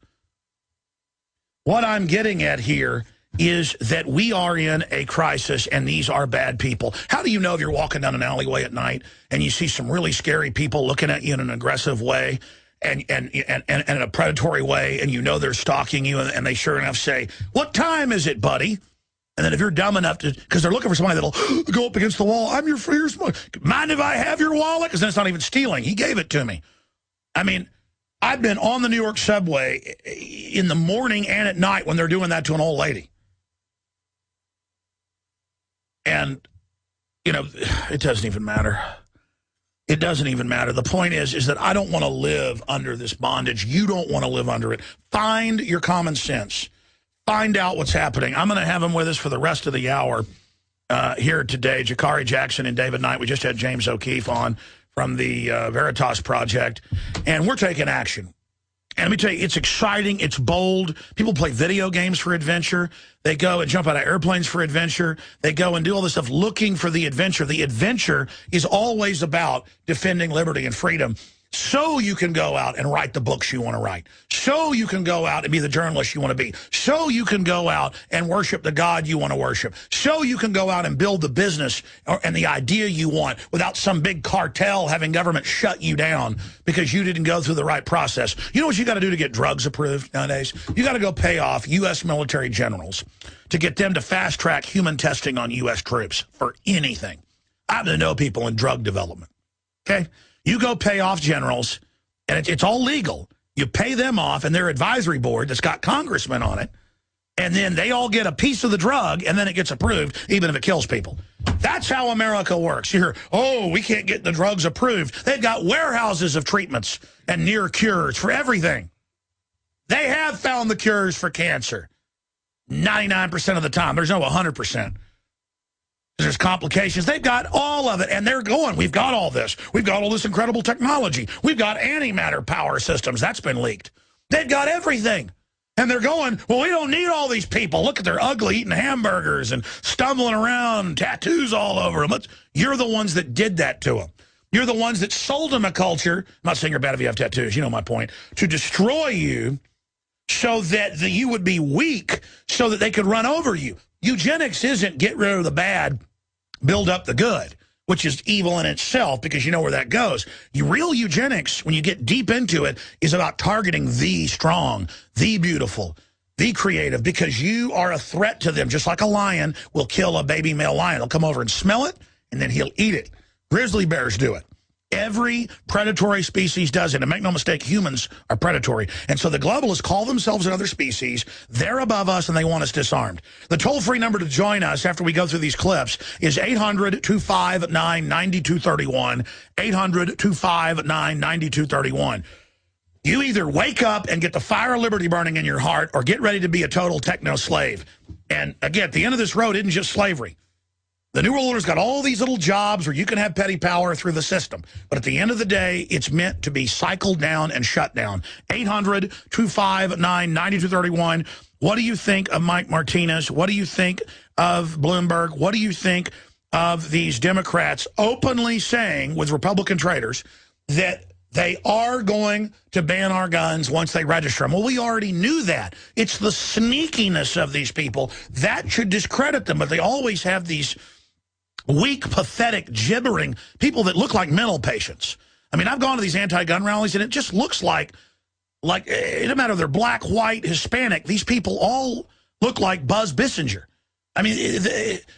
What I'm getting at here is that we are in a crisis and these are bad people. How do you know if you're walking down an alleyway at night and you see some really scary people looking at you in an aggressive way and in a predatory way, and you know they're stalking you, and they sure enough say, "What time is it, buddy?" And then if you're dumb enough to, because they're looking for somebody that'll go up against the wall, "I'm your first one. Mind if I have your wallet?" Because then it's not even stealing. He gave it to me. I mean, I've been on the New York subway in the morning and at night when they're doing that to an old lady. And, you know, it doesn't even matter. It doesn't even matter. The point is that I don't want to live under this bondage. You don't want to live under it. Find your common sense. Find out what's happening. I'm going to have them with us for the rest of the hour here today. Jakari Jackson and David Knight. We just had James O'Keefe on from the Veritas Project. And we're taking action. And let me tell you, it's exciting. It's bold. People play video games for adventure. They go and jump out of airplanes for adventure. They go and do all this stuff looking for the adventure. The adventure is always about defending liberty and freedom. So you can go out and write the books you want to write. So you can go out and be the journalist you want to be. So you can go out and worship the God you want to worship. So you can go out and build the business and the idea you want without some big cartel having government shut you down because you didn't go through the right process. You know what you got to do to get drugs approved nowadays? You got to go pay off U.S. military generals to get them to fast-track human testing on U.S. troops for anything. I happen to know people in drug development, okay? You go pay off generals, and it's all legal. You pay them off, and their advisory board that's got congressmen on it, and then they all get a piece of the drug, and then it gets approved, even if it kills people. That's how America works. You hear, "Oh, we can't get the drugs approved." They've got warehouses of treatments and near cures for everything. They have found the cures for cancer 99% of the time. There's no 100%. There's complications. They've got all of it, and they're going, "We've got all this. We've got all this incredible technology. We've got antimatter power systems." That's been leaked. They've got everything. And they're going, "Well, we don't need all these people. Look at their ugly eating hamburgers and stumbling around, tattoos all over them." You're the ones that did that to them. You're the ones that sold them a culture. I'm not saying you're bad if you have tattoos. You know my point. To destroy you so that you would be weak so that they could run over you. Eugenics isn't get rid of the bad, build up the good, which is evil in itself because you know where that goes. Real eugenics, when you get deep into it, is about targeting the strong, the beautiful, the creative, because you are a threat to them, just like a lion will kill a baby male lion. He'll come over and smell it, and then he'll eat it. Grizzly bears do it. Every predatory species does it. And make no mistake, humans are predatory. And so the globalists call themselves another species. They're above us, and they want us disarmed. The toll-free number to join us after we go through these clips is 800-259-9231, 800-259-9231. You either wake up and get the fire of liberty burning in your heart or get ready to be a total techno-slave. And again, at the end of this road isn't just slavery. The New World Order's got all these little jobs where you can have petty power through the system. But at the end of the day, it's meant to be cycled down and shut down. 800-259-9231. What do you think of Mike Martinez? What do you think of Bloomberg? What do you think of these Democrats openly saying, with Republican traitors, that they are going to ban our guns once they register them? Well, we already knew that. It's the sneakiness of these people. That should discredit them, but they always have these weak, pathetic, gibbering people that look like mental patients. I mean, I've gone to these anti-gun rallies, and it just looks like it doesn't matter if they're black, white, Hispanic. These people all look like Buzz Bissinger. I mean,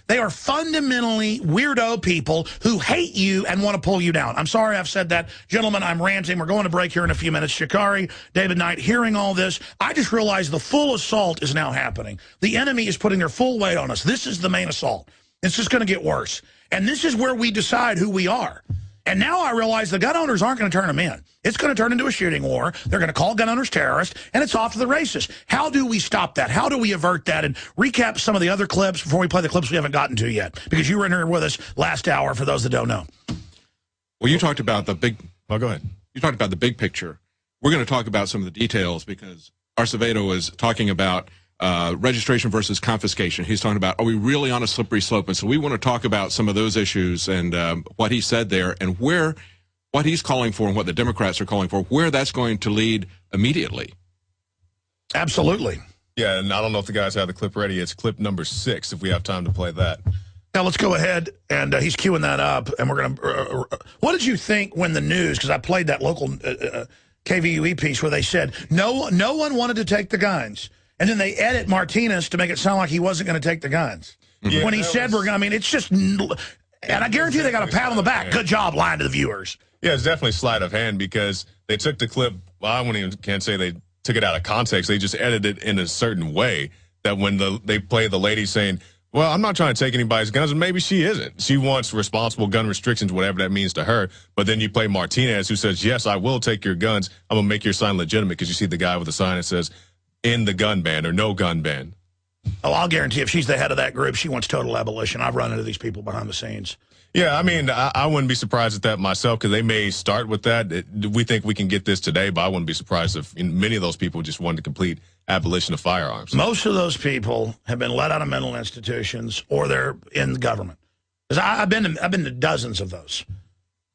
they are fundamentally weirdo people who hate you and want to pull you down. I'm sorry I've said that. Gentlemen, I'm ranting. We're going to break here in a few minutes. Jakari, David Knight, hearing all this, I just realized the full assault is now happening. The enemy is putting their full weight on us. This is the main assault. It's just going to get worse. And this is where we decide who we are. And now I realize the gun owners aren't going to turn them in. It's going to turn into a shooting war. They're going to call gun owners terrorists, and it's off to the races. How do we stop that? How do we avert that? And recap some of the other clips before we play the clips we haven't gotten to yet, because you were in here with us last hour, for those that don't know. Well, you talked about the big... Oh, go ahead. You talked about the big picture. We're going to talk about some of the details, because Acevedo was talking about registration versus confiscation. He's talking about, are we really on a slippery slope? And so we want to talk about some of those issues and what he said there, and what he's calling for and what the Democrats are calling for, where that's going to lead immediately. Absolutely. Yeah, and I don't know if the guys have the clip ready. It's clip number 6, if we have time to play that. Now, let's go ahead, and he's queuing that up, and we're going to... what did you think when the news, because I played that local KVUE piece where they said, no one wanted to take the guns. And then they edit Martinez to make it sound like he wasn't going to take the guns. Yeah, when he said we're going to, I mean, it's just, and I guarantee you they got a pat on the back. Good job lying to the viewers. Yeah, it's definitely sleight of hand, because they took the clip, well, I can't say they took it out of context. They just edited it in a certain way that when they play the lady saying, well, I'm not trying to take anybody's guns, and maybe she isn't. She wants responsible gun restrictions, whatever that means to her. But then you play Martinez, who says, yes, I will take your guns. I'm going to make your sign legitimate, because you see the guy with the sign that says, in the gun ban or no gun ban. Oh, I'll guarantee if she's the head of that group, she wants total abolition. I've run into these people behind the scenes. Yeah, I mean, I wouldn't be surprised at that myself, because they may start with that. We think we can get this today, but I wouldn't be surprised if many of those people just wanted to complete abolition of firearms. Most of those people have been let out of mental institutions, or they're in government. Because I've been to dozens of those,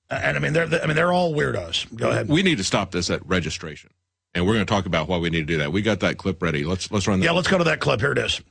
and I mean they're all weirdos. Go ahead. We need to stop this at registration. And we're going to talk about why we need to do that. We got that clip ready. Let's run that. Yeah, let's go to that clip. Here it is.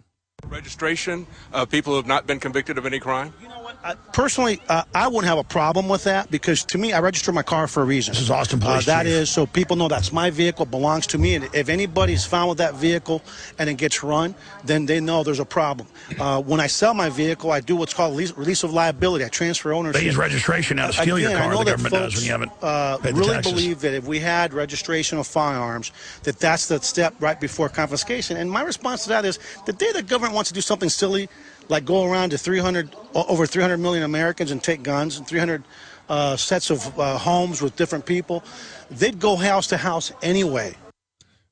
Registration of people who have not been convicted of any crime? You know what? Personally, I wouldn't have a problem with that, because to me, I register my car for a reason. This is Austin Police That Chief. is so people know that's my vehicle, belongs to me. And if anybody's found with that vehicle and it gets run, then they know there's a problem. When I sell my vehicle, I do what's called release of liability. I transfer ownership. They use registration now to steal your car. The government does when you haven't paid the really taxes. believe that if we had registration of firearms, that's the step right before confiscation. And my response to that is, the day the government wants to do something silly, like go around to over 300 million Americans and take guns, and 300 sets of homes with different people, they'd go house to house anyway.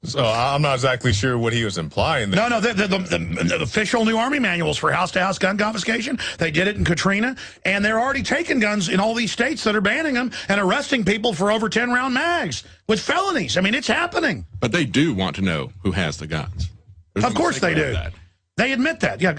So I'm not exactly sure what he was implying. No, the official new Army manuals for house-to-house gun confiscation, they did it in Katrina, and they're already taking guns in all these states that are banning them and arresting people for over 10-round mags with felonies. I mean, it's happening. But they do want to know who has the guns. Of course they do. They admit that. Yeah.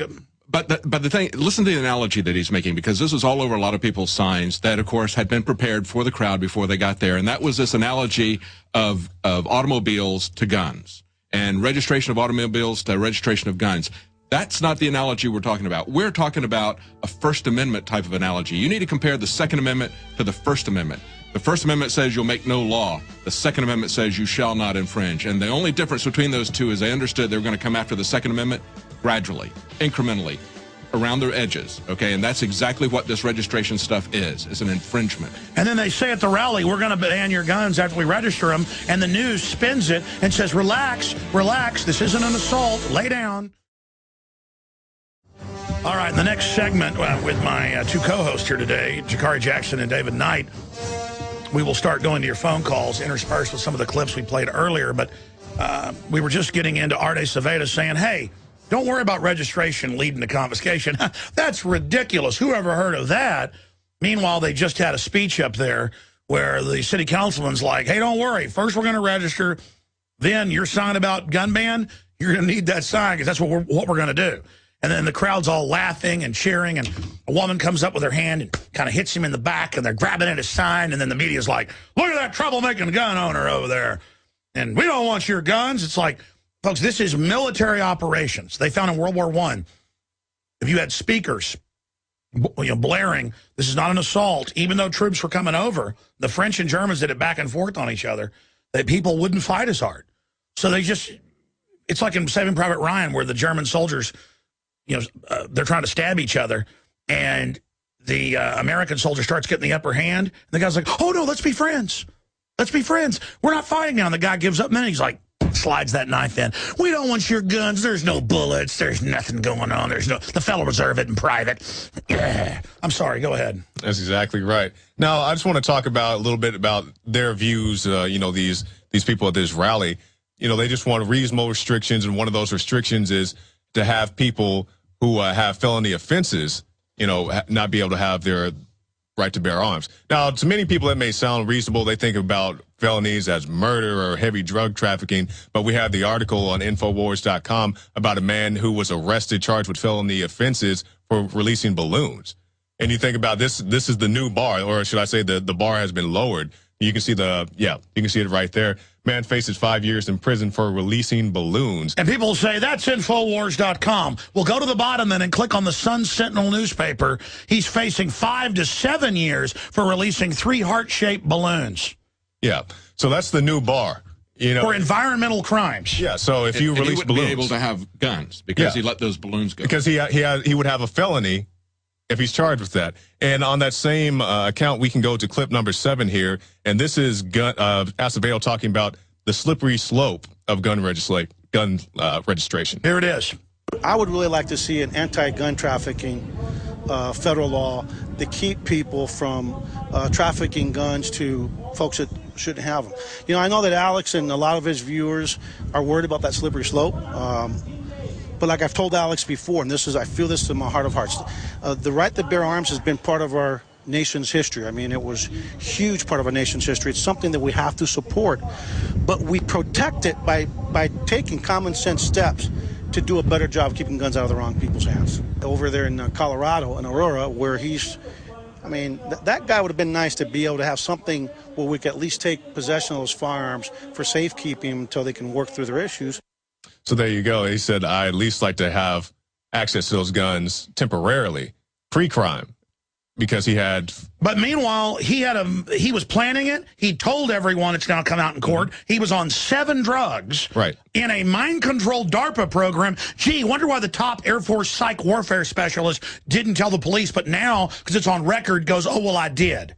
But the thing, listen to the analogy that he's making, because this was all over a lot of people's signs that, of course, had been prepared for the crowd before they got there. And that was this analogy of automobiles to guns, and registration of automobiles to registration of guns. That's not the analogy we're talking about. We're talking about a First Amendment type of analogy. You need to compare the Second Amendment to the First Amendment. The First Amendment says you'll make no law. The Second Amendment says you shall not infringe. And the only difference between those two is they understood they were going to come after the Second Amendment gradually, incrementally, around their edges, okay? And that's exactly what this registration stuff is. It's an infringement. And then they say at the rally, we're going to ban your guns after we register them, and the news spins it and says, relax, relax, this isn't an assault, lay down. All right, in the next segment with my two co-hosts here today, Jakari Jackson and David Knight, we will start going to your phone calls interspersed with some of the clips we played earlier, but we were just getting into Arte Acevedo saying, hey, don't worry about registration leading to confiscation. That's ridiculous. Who ever heard of that? Meanwhile, they just had a speech up there where the city councilman's like, hey, don't worry. First, we're going to register. Then your sign about gun ban, you're going to need that sign because that's what we're going to do. And then the crowd's all laughing and cheering, and a woman comes up with her hand and kind of hits him in the back, and they're grabbing at his sign, and then the media's like, look at that troublemaking gun owner over there, and we don't want your guns. It's like, folks, this is military operations. They found in World War I, if you had speakers blaring, this is not an assault, even though troops were coming over, the French and Germans did it back and forth on each other, that people wouldn't fight as hard. So they just, it's like in Saving Private Ryan where the German soldiers they're trying to stab each other, and the American soldier starts getting the upper hand, and the guy's like, oh, no, let's be friends. Let's be friends. We're not fighting now. And the guy gives up, and then he's like, slides that knife in. We don't want your guns. There's no bullets. There's nothing going on. The fellow reserve it in private. Yeah. I'm sorry. Go ahead. That's exactly right. Now, I just want to talk about a little bit about their views. These people at this rally, they just want reasonable restrictions. And one of those restrictions is to have people who have felony offenses, not be able to have their right to bear arms. Now, to many people, that may sound reasonable. They think about felonies as murder or heavy drug trafficking. But we have the article on Infowars.com about a man who was arrested, charged with felony offenses for releasing balloons. And you think about this is the new bar, or should I say the bar has been lowered. You can see you can see it right there. Man faces 5 years in prison for releasing balloons. And people say, that's Infowars.com. Well, go to the bottom then and click on the Sun Sentinel newspaper. He's facing 5 to 7 years for releasing 3 heart-shaped balloons. Yeah, so that's the new bar. For environmental crimes. Yeah, so if you release balloons. He wouldn't be able to have guns because he let those balloons go. Because he would have a felony if he's charged with that. And on that same account, we can go to clip number 7 here. And this is Acevedo talking about the slippery slope of gun registration. Here it is. I would really like to see an anti-gun trafficking federal law to keep people from trafficking guns to folks that shouldn't have them. I know that Alex and a lot of his viewers are worried about that slippery slope. But like I've told Alex before, and I feel this in my heart of hearts, the right to bear arms has been part of our nation's history. I mean, it was a huge part of our nation's history. It's something that we have to support. But we protect it by taking common sense steps to do a better job keeping guns out of the wrong people's hands. Over there in Colorado, in Aurora, where that guy would have been nice to be able to have something where we could at least take possession of those firearms for safekeeping until they can work through their issues. So there you go. He said, I at least like to have access to those guns temporarily, pre-crime, because he had. But meanwhile, he was planning it. He told everyone it's now come out in court. He was on 7 drugs. Right. In a mind-controlled DARPA program. Gee, wonder why the top Air Force psych warfare specialist didn't tell the police, but now, because it's on record, goes, oh, well, I did.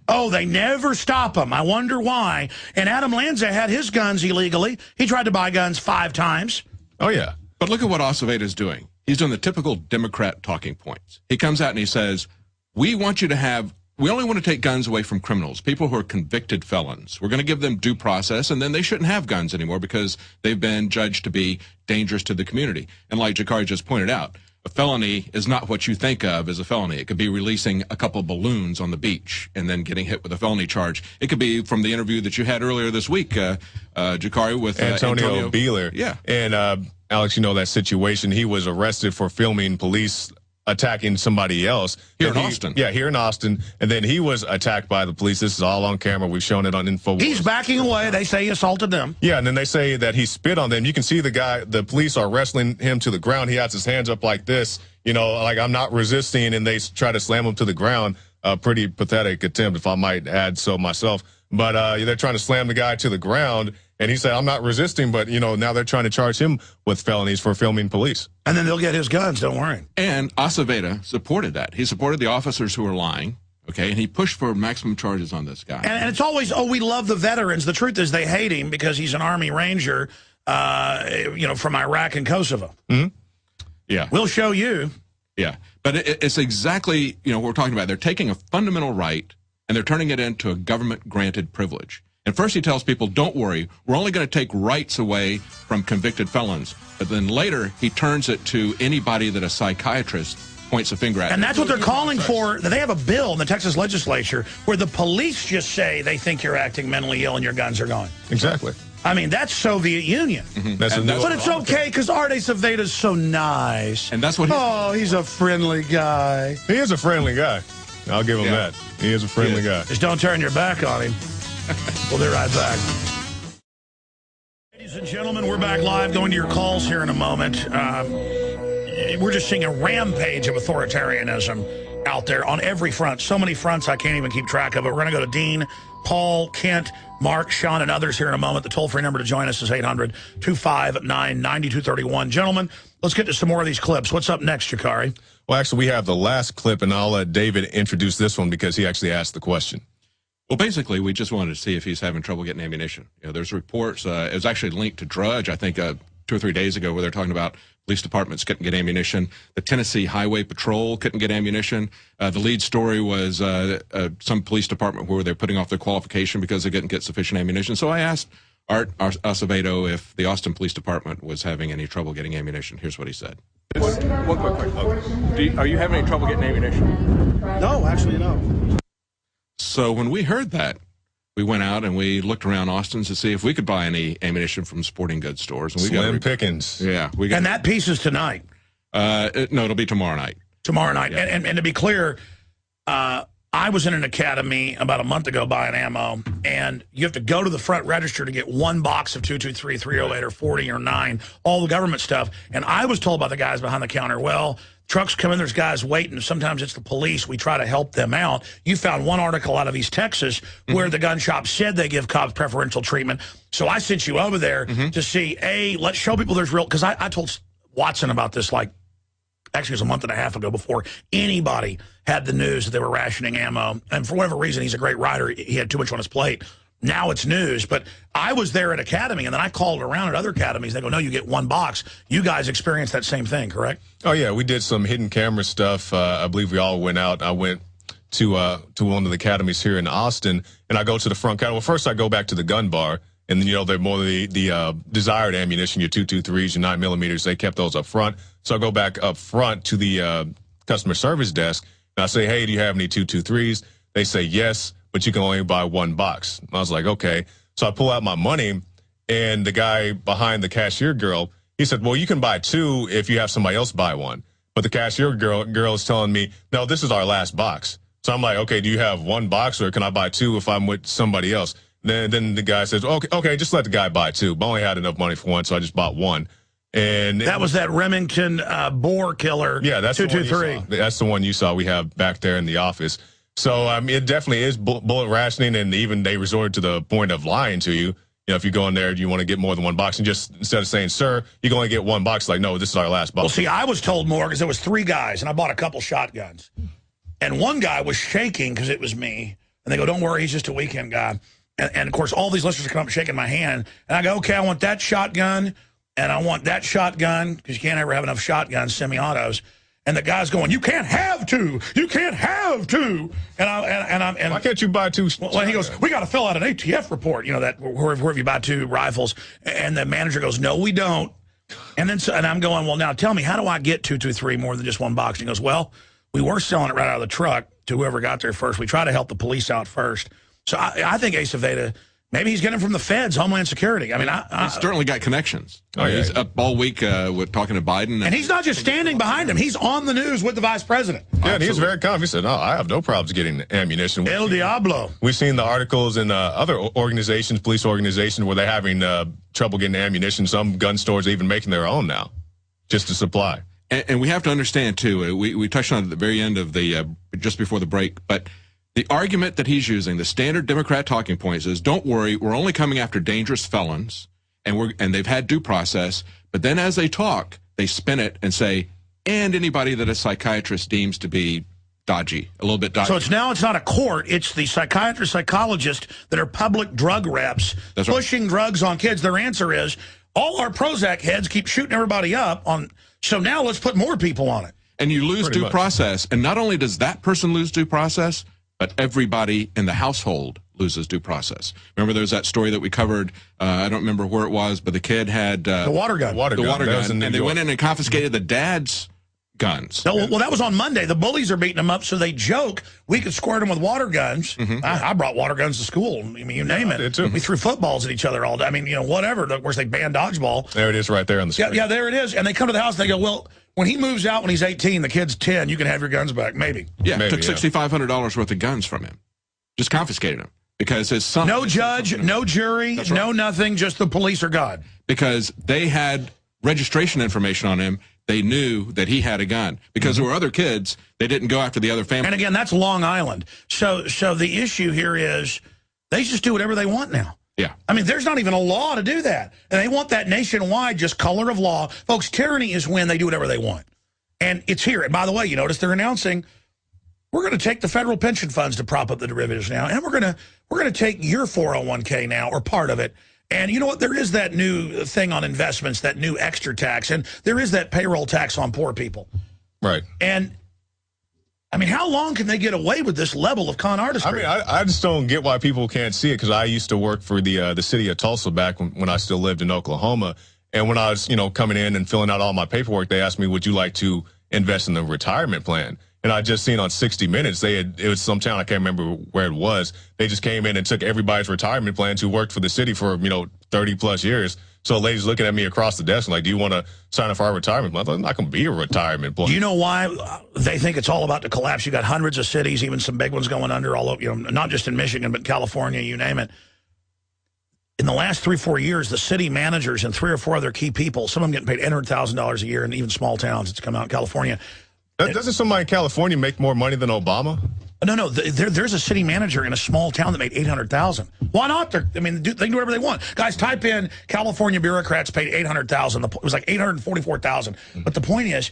Oh, they never stop him. I wonder why. And Adam Lanza had his guns illegally. He tried to buy guns 5 times. Oh, yeah. But look at what Acevedo is doing. He's doing the typical Democrat talking points. He comes out and he says, we only want to take guns away from criminals, people who are convicted felons. We're going to give them due process, and then they shouldn't have guns anymore because they've been judged to be dangerous to the community. And like Jakari just pointed out, a felony is not what you think of as a felony. It could be releasing a couple of balloons on the beach and then getting hit with a felony charge. It could be from the interview that you had earlier this week, Jakari, with Antonio Beeler. Yeah. And Alex, that situation. He was arrested for filming police attacking somebody else. Here in Austin. Yeah, here in Austin. And then he was attacked by the police. This is all on camera. We've shown it on Infowars. He's backing away. They say he assaulted them. Yeah, and then they say that he spit on them. You can see the police are wrestling him to the ground. He has his hands up like this, like I'm not resisting, and they try to slam him to the ground. A pretty pathetic attempt, if I might add so myself. But they're trying to slam the guy to the ground, and he said, I'm not resisting, but, now they're trying to charge him with felonies for filming police. And then they'll get his guns, don't worry. And Acevedo supported that. He supported the officers who were lying, okay, and he pushed for maximum charges on this guy. And it's always, we love the veterans. The truth is they hate him because he's an Army Ranger, from Iraq and Kosovo. Mm-hmm. Yeah. We'll show you. Yeah. But it's exactly, what we're talking about. They're taking a fundamental right and they're turning it into a government-granted privilege. And first he tells people, don't worry, we're only going to take rights away from convicted felons. But then later he turns it to anybody that a psychiatrist points a finger at. And that's what they're calling for. They have a bill in the Texas legislature where the police just say they think you're acting mentally ill and your guns are gone. Exactly. I mean, that's Soviet Union. Mm-hmm. But it's okay because Arte Acevedo's so nice. And that's what he's a friendly guy. He is a friendly guy. I'll give him that. He is a friendly guy. Just don't turn your back on him. We'll be right back. Ladies and gentlemen, we're back live, going to your calls here in a moment. We're just seeing a rampage of authoritarianism out there on every front. So many fronts I can't even keep track of it. We're going to go to Dean, Paul, Kent, Mark, Sean, and others here in a moment. The toll-free number to join us is 800-259-9231. Gentlemen, let's get to some more of these clips. What's up next, Jakari? Well, actually, we have the last clip, and I'll let David introduce this one because he actually asked the question. Well, basically, we just wanted to see if he's having trouble getting ammunition. You know, there's reports. It was actually linked to Drudge, I think, 2 or 3 days ago, where they're talking about police departments couldn't get ammunition. The Tennessee Highway Patrol couldn't get ammunition. The lead story was some police department where they're putting off their qualification because they couldn't get sufficient ammunition. So I asked Art Acevedo if the Austin Police Department was having any trouble getting ammunition. Here's what he said. One quick question. Are you having any trouble getting ammunition? No, actually, no. So when we heard that, we went out and we looked around Austin to see if we could buy any ammunition from sporting goods stores. And we Slim pickings. Yeah. And that piece is tonight. No, it'll be tomorrow night. Tomorrow night. Yeah. And to be clear, I was in an academy about a month ago buying ammo, and you have to go to the front register to get one box of 223, 308, or 40 or 9, all the government stuff. And I was told by the guys behind the counter, well, trucks come in, there's guys waiting. Sometimes it's the police. We try to help them out. You found one article out of East Texas where the gun shop said they give cops preferential treatment. So I sent you over there to see, let's show people there's real, because I told Watson about this actually it was a month and a half ago before anybody had the news that they were rationing ammo. And for whatever reason, he's a great writer. He had too much on his plate. Now it's news. But I was there at Academy, and then I called around at other academies. They go, no, you get one box. You guys experienced that same thing, correct? Oh, yeah. We did some hidden camera stuff. I believe we all went out. I went to one of the academies here in Austin, and I go to the front counter. Well, first I go back to the gun bar. And then, they're more the desired ammunition, your 223s, your 9mm. They kept those up front. So I go back up front to the customer service desk, and I say, hey, do you have any 223s? They say, yes, but you can only buy one box. And I was like, okay. So I pull out my money, and the guy behind the cashier girl, he said, well, you can buy 2 if you have somebody else buy one. But the cashier girl is telling me, no, this is our last box. So I'm like, okay, do you have one box, or can I buy 2 if I'm with somebody else? Then the guy says, okay, just let the guy buy 2. But I only had enough money for one, so I just bought one. And that was that Remington boar killer. Yeah, that's 223. That's the one you saw. We have back there in the office. So it definitely is bullet rationing, and even they resorted to the point of lying to you. If you go in there, you want to get more than one box, and just instead of saying, sir, you can only get one box, like, no, this is our last box. Well, see, I was told more because there was 3 guys, and I bought a couple shotguns. And one guy was shaking because it was me. And they go, don't worry, he's just a weekend guy. And of course, all these listeners come up and shaking my hand. And I go, okay, I want that shotgun, and I want that shotgun, because you can't ever have enough shotguns, semi-autos. And the guy's going, you can't have 2. You can't have 2. And why can't you buy 2? Well, he goes, we got to fill out an ATF report, that wherever you buy 2 rifles. And the manager goes, no, we don't. And I'm going, well, now tell me, how do I get 223 more than just one box? And he goes, well, we were selling it right out of the truck to whoever got there first. We try to help the police out first. So I think Acevedo, maybe he's getting them from the feds, Homeland Security. I mean, he's certainly got connections. Oh, yeah. He's up all week with talking to Biden. And he's not just standing behind him. He's on the news with the vice president. Yeah, and he's very confident. He said, no, I have no problems getting ammunition. El Diablo. We've seen the articles in other organizations, police organizations, where they're having trouble getting ammunition. Some gun stores are even making their own now, just to supply. And we have to understand, too, we touched on it at the very end of the, just before the break, but the argument that he's using, the standard Democrat talking points is, don't worry, we're only coming after dangerous felons, and they've had due process. But then as they talk, they spin it and say, and anybody that a psychiatrist deems to be dodgy, a little bit dodgy. So it's not a court. It's the psychiatrist, psychologist that are public drug reps pushing drugs on kids. Their answer is, all our Prozac heads keep shooting everybody up on, so now let's put more people on it. And you lose due process. And not only does that person lose due process, but everybody in the household loses due process. Remember, there's that story that we covered, I don't remember where it was, but the kid had the water gun. And they went in and confiscated the dad's guns. Well, that was on Monday. The bullies are beating them up, so they joke we could squirt them with water guns. I brought water guns to school. I mean, you name it. We threw footballs at each other all day. I mean, whatever. Of course, they banned dodgeball. There it is right there on the screen. Yeah, there it is. And they come to the house and they go, well, when he moves out when he's 18, the kid's 10, you can have your guns back, maybe. Yeah, maybe, took $6,500 worth of guns from him. Just confiscated them. Because his son... No judge, no jury, no nothing, just the police or God. Because they had registration information on him. They knew that he had a gun. Because there were other kids, they didn't go after the other family. And again, that's Long Island. So the issue here is They just do whatever they want now. Yeah. I mean, there's not even a law to do that. And they want that nationwide, just color of law. Folks, tyranny is when they do whatever they want. And it's here. And by the way, you notice they're announcing, we're going to take the federal pension funds to prop up the derivatives now. And we're going to take your 401k now, or part of it. And you know what? There is that new thing on investments, that new extra tax. And there is that payroll tax on poor people. Right. And I mean, how long can they get away with this level of con artistry? I mean, I just don't get why people can't see it, because I used to work for the city of Tulsa back when I still lived in Oklahoma. And when I was, coming in and filling out all my paperwork, they asked me, would you like to invest in the retirement plan? And I just seen on 60 Minutes, it was some town, I can't remember where it was. They just came in and took everybody's retirement plans who worked for the city for, 30 plus years. So a lady's looking at me across the desk like, do you want to sign up for our retirement plan? I'm not going to be a retirement plan. Do you know why they think it's all about to collapse? You got hundreds of cities, even some big ones going under, all over, not just in Michigan, but California, you name it. In the last 3-4 years, the city managers and 3 or 4 other key people, some of them getting paid $800,000 a year in even small towns. It's come out in California. Doesn't somebody in California make more money than Obama? No. There's a city manager in a small town that made $800,000. Why not? They can do whatever they want. Guys, type in California bureaucrats paid $800,000. It was like $844,000. But the point is,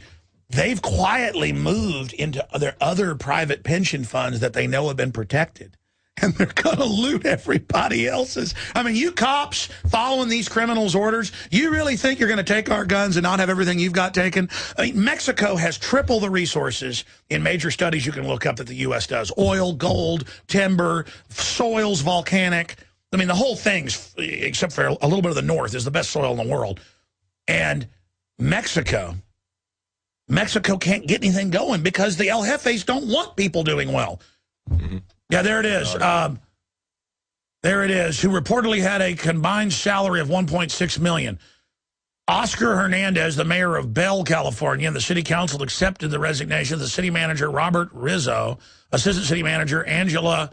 they've quietly moved into their other private pension funds that they know have been protected. And they're going to loot everybody else's. I mean, you cops following these criminals' orders, you really think you're going to take our guns and not have everything you've got taken? I mean, Mexico has triple the resources in major studies you can look up that the U.S. does. Oil, gold, timber, soils, volcanic. I mean, the whole thing's, except for a little bit of the north, is the best soil in the world. And Mexico can't get anything going because the El Jefes don't want people doing well. Mm-hmm. Yeah, there it is. There it is, who reportedly had a combined salary of $1.6 million. Oscar Hernandez, the mayor of Bell, California, and the city council accepted the resignation of the city manager, Robert Rizzo, assistant city manager, Angela,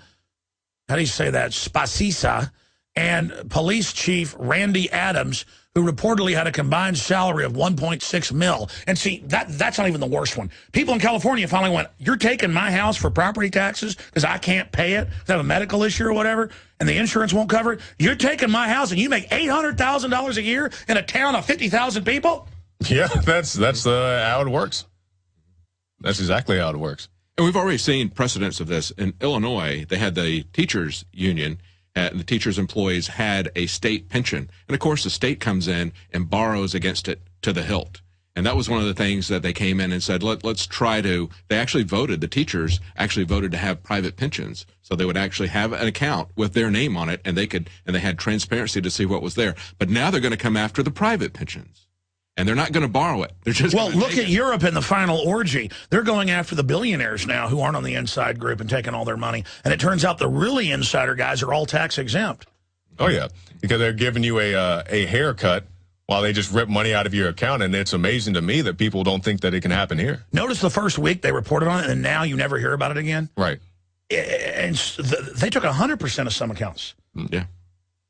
how do you say that, Spacisa, and police chief Randy Adams, who reportedly had a combined salary of $1.6 million. And see, that's not even the worst one. People in California finally went, you're taking my house for property taxes because I can't pay it, because I have a medical issue or whatever, and the insurance won't cover it? You're taking my house and you make $800,000 a year in a town of 50,000 people? Yeah, that's how it works. That's exactly how it works. And we've already seen precedents of this. In Illinois, they had the teachers union, and the teachers' employees had a state pension. And, of course, the state comes in and borrows against it to the hilt. And that was one of the things that they came in and said, let's try to, they actually voted, the teachers actually voted to have private pensions. So they would actually have an account with their name on it, and they had transparency to see what was there. But now they're going to come after the private pensions. And they're not going to borrow it. They're just look at Europe in the final orgy. They're going after the billionaires now who aren't on the inside group and taking all their money. And it turns out the really insider guys are all tax exempt. Oh, yeah, because they're giving you a haircut while they just rip money out of your account. And it's amazing to me that people don't think that it can happen here. Notice the first week they reported on it, and now you never hear about it again. Right. And they took 100% of some accounts. Yeah.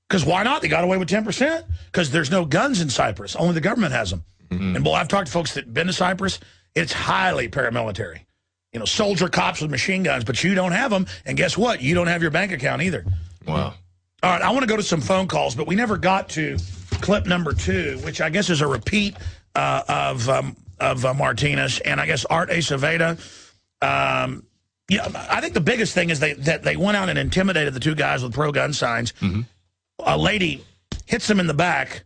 Because why not? They got away with 10%. Because there's no guns in Cyprus. Only the government has them. Mm-hmm. And, boy, I've talked to folks that have been to Cyprus. It's highly paramilitary. Soldier cops with machine guns, but you don't have them. And guess what? You don't have your bank account either. Wow. All right, I want to go to some phone calls, but we never got to clip number 2, which I guess is a repeat of Martinez. And I guess Art Aceveda. I think the biggest thing is that they went out and intimidated the 2 guys with pro-gun signs. Mm-hmm. A lady hits them in the back.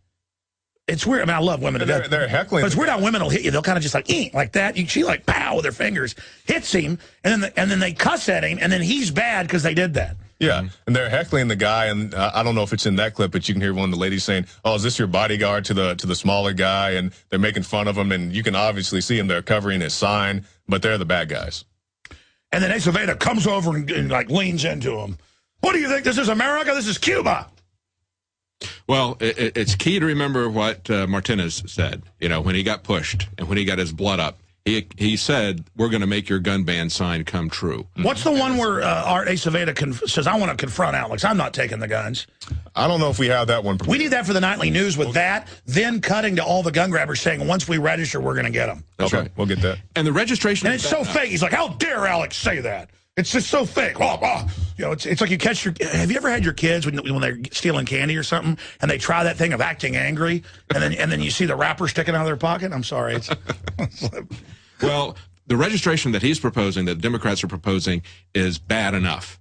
It's weird. I mean, I love women to death. They're heckling. But it's weird how women will hit you. They'll kind of just like that. She pow with her fingers, hits him, and then they cuss at him, and then he's bad because they did that. Yeah, and they're heckling the guy, and I don't know if it's in that clip, but you can hear one of the ladies saying, "Oh, is this your bodyguard?" to the smaller guy, and they're making fun of him, and you can obviously see him. They're covering his sign, but they're the bad guys. And then Aceveda comes over and leans into him. What do you think? This is America? This is Cuba. Well, it's key to remember what Martinez said, when he got pushed and when he got his blood up. He said, we're going to make your gun ban sign come true. What's the one where Art Aceveda says, I want to confront Alex. I'm not taking the guns. I don't know if we have that one. We need that for the nightly news with that, then cutting to all the gun grabbers saying, once we register, we're going to get them. That's right. We'll get that. And the registration. And it's so fake. He's like, how dare Alex say that? It's just so fake. You know, it's like you catch your. Have you ever had your kids when they're stealing candy or something, and they try that thing of acting angry, and then you see the wrapper sticking out of their pocket? I'm sorry. Well, the registration that he's proposing, that the Democrats are proposing, is bad enough,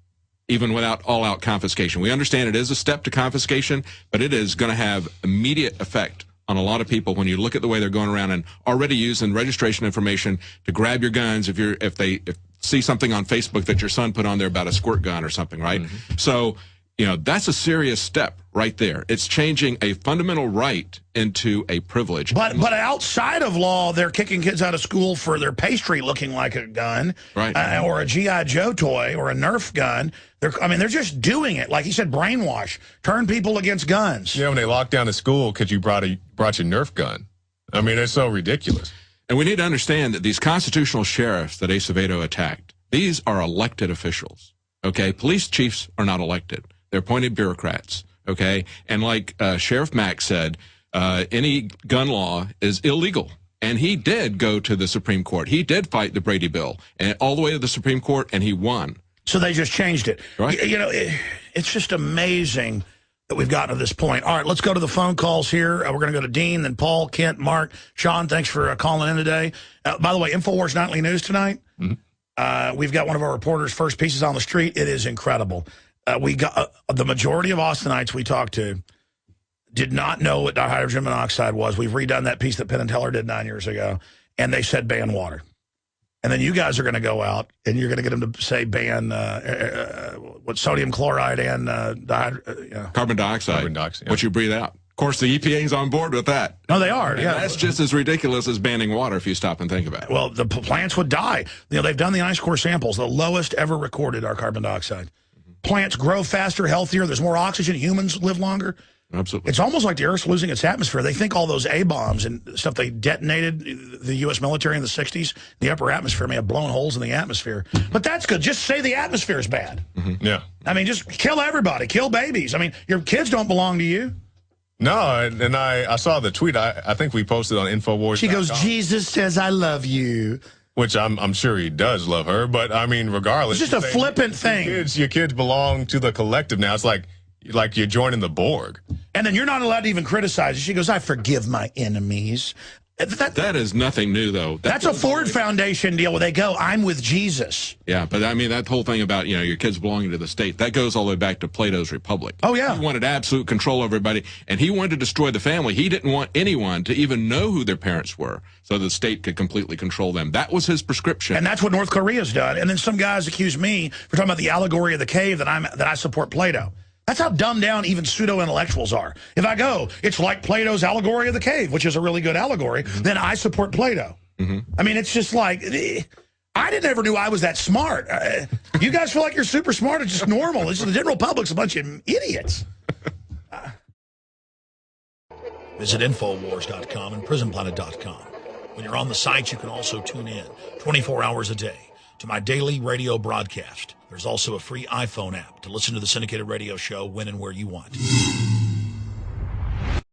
even without all-out confiscation. We understand it is a step to confiscation, but it is going to have immediate effect on a lot of people when you look at the way they're going around and already using registration information to grab your guns if they see something on Facebook that your son put on there about a squirt gun or something, right? Mm-hmm. So, you know, that's a serious step right there. It's changing a fundamental right into a privilege. But outside of law, they're kicking kids out of school for their pastry looking like a gun, right? Or a G.I. Joe toy or a Nerf gun. They're just doing it. Like he said, brainwash, turn people against guns. Yeah, when they locked down the school because you brought your Nerf gun. I mean, it's so ridiculous. And we need to understand that these constitutional sheriffs that Acevedo attacked, these are elected officials, okay? Police chiefs are not elected. They're appointed bureaucrats, okay? And like Sheriff Mack said, any gun law is illegal. And he did go to the Supreme Court. He did fight the Brady Bill and all the way to the Supreme Court, and he won. So they just changed it. Right. You know, it's just amazing that we've gotten to this point. All right, let's go to the phone calls here. We're going to go to Dean, then Paul, Kent, Mark. Sean, thanks for calling in today. By the way, Infowars Nightly News tonight. Mm-hmm. We've got one of our reporters' first pieces on the street. It is incredible. We got the majority of Austinites we talked to did not know what dihydrogen monoxide was. We've redone that piece that Penn and Teller did 9 years ago, and they said ban water. And then you guys are going to go out, and you're going to get them to say ban sodium chloride and carbon dioxide, what you breathe out. Of course, the EPA's on board with that. No, they are. And yeah, that's just as ridiculous as banning water if you stop and think about it. Well, the plants would die. You know, they've done the ice core samples. The lowest ever recorded are carbon dioxide. Mm-hmm. Plants grow faster, healthier. There's more oxygen. Humans live longer. Absolutely. It's almost like the Earth's losing its atmosphere. They think all those A-bombs and stuff they detonated, the U.S. military in the 60s, the upper atmosphere may have blown holes in the atmosphere. But that's good. Just say the atmosphere is bad. Mm-hmm. Yeah. I mean, just kill everybody. Kill babies. I mean, your kids don't belong to you. No, and I saw the tweet. I think we posted on Infowars. She goes, Jesus says I love you. Which I'm sure he does love her. But, I mean, regardless. It's just a flippant thing. Your kids belong to the collective now. It's like you're joining the Borg. And then you're not allowed to even criticize it. She goes, I forgive my enemies. That is nothing new, though. That's a Ford Foundation deal where they go, I'm with Jesus. Yeah, but I mean, that whole thing about, you know, your kids belonging to the state, that goes all the way back to Plato's Republic. Oh, yeah. He wanted absolute control over everybody, and he wanted to destroy the family. He didn't want anyone to even know who their parents were so the state could completely control them. That was his prescription. And that's what North Korea's done. And then some guys accuse me for talking about the allegory of the cave that I support Plato. That's how dumbed down even pseudo-intellectuals are. If I go, it's like Plato's allegory of the cave, which is a really good allegory, then I support Plato. Mm-hmm. I mean, it's just like, I never knew I was that smart. You guys feel like you're super smart. It's just normal. It's just the general public's a bunch of idiots. Visit Infowars.com and PrisonPlanet.com. When you're on the site, you can also tune in 24 hours a day to my daily radio broadcast. There's also a free iPhone app to listen to the syndicated radio show when and where you want.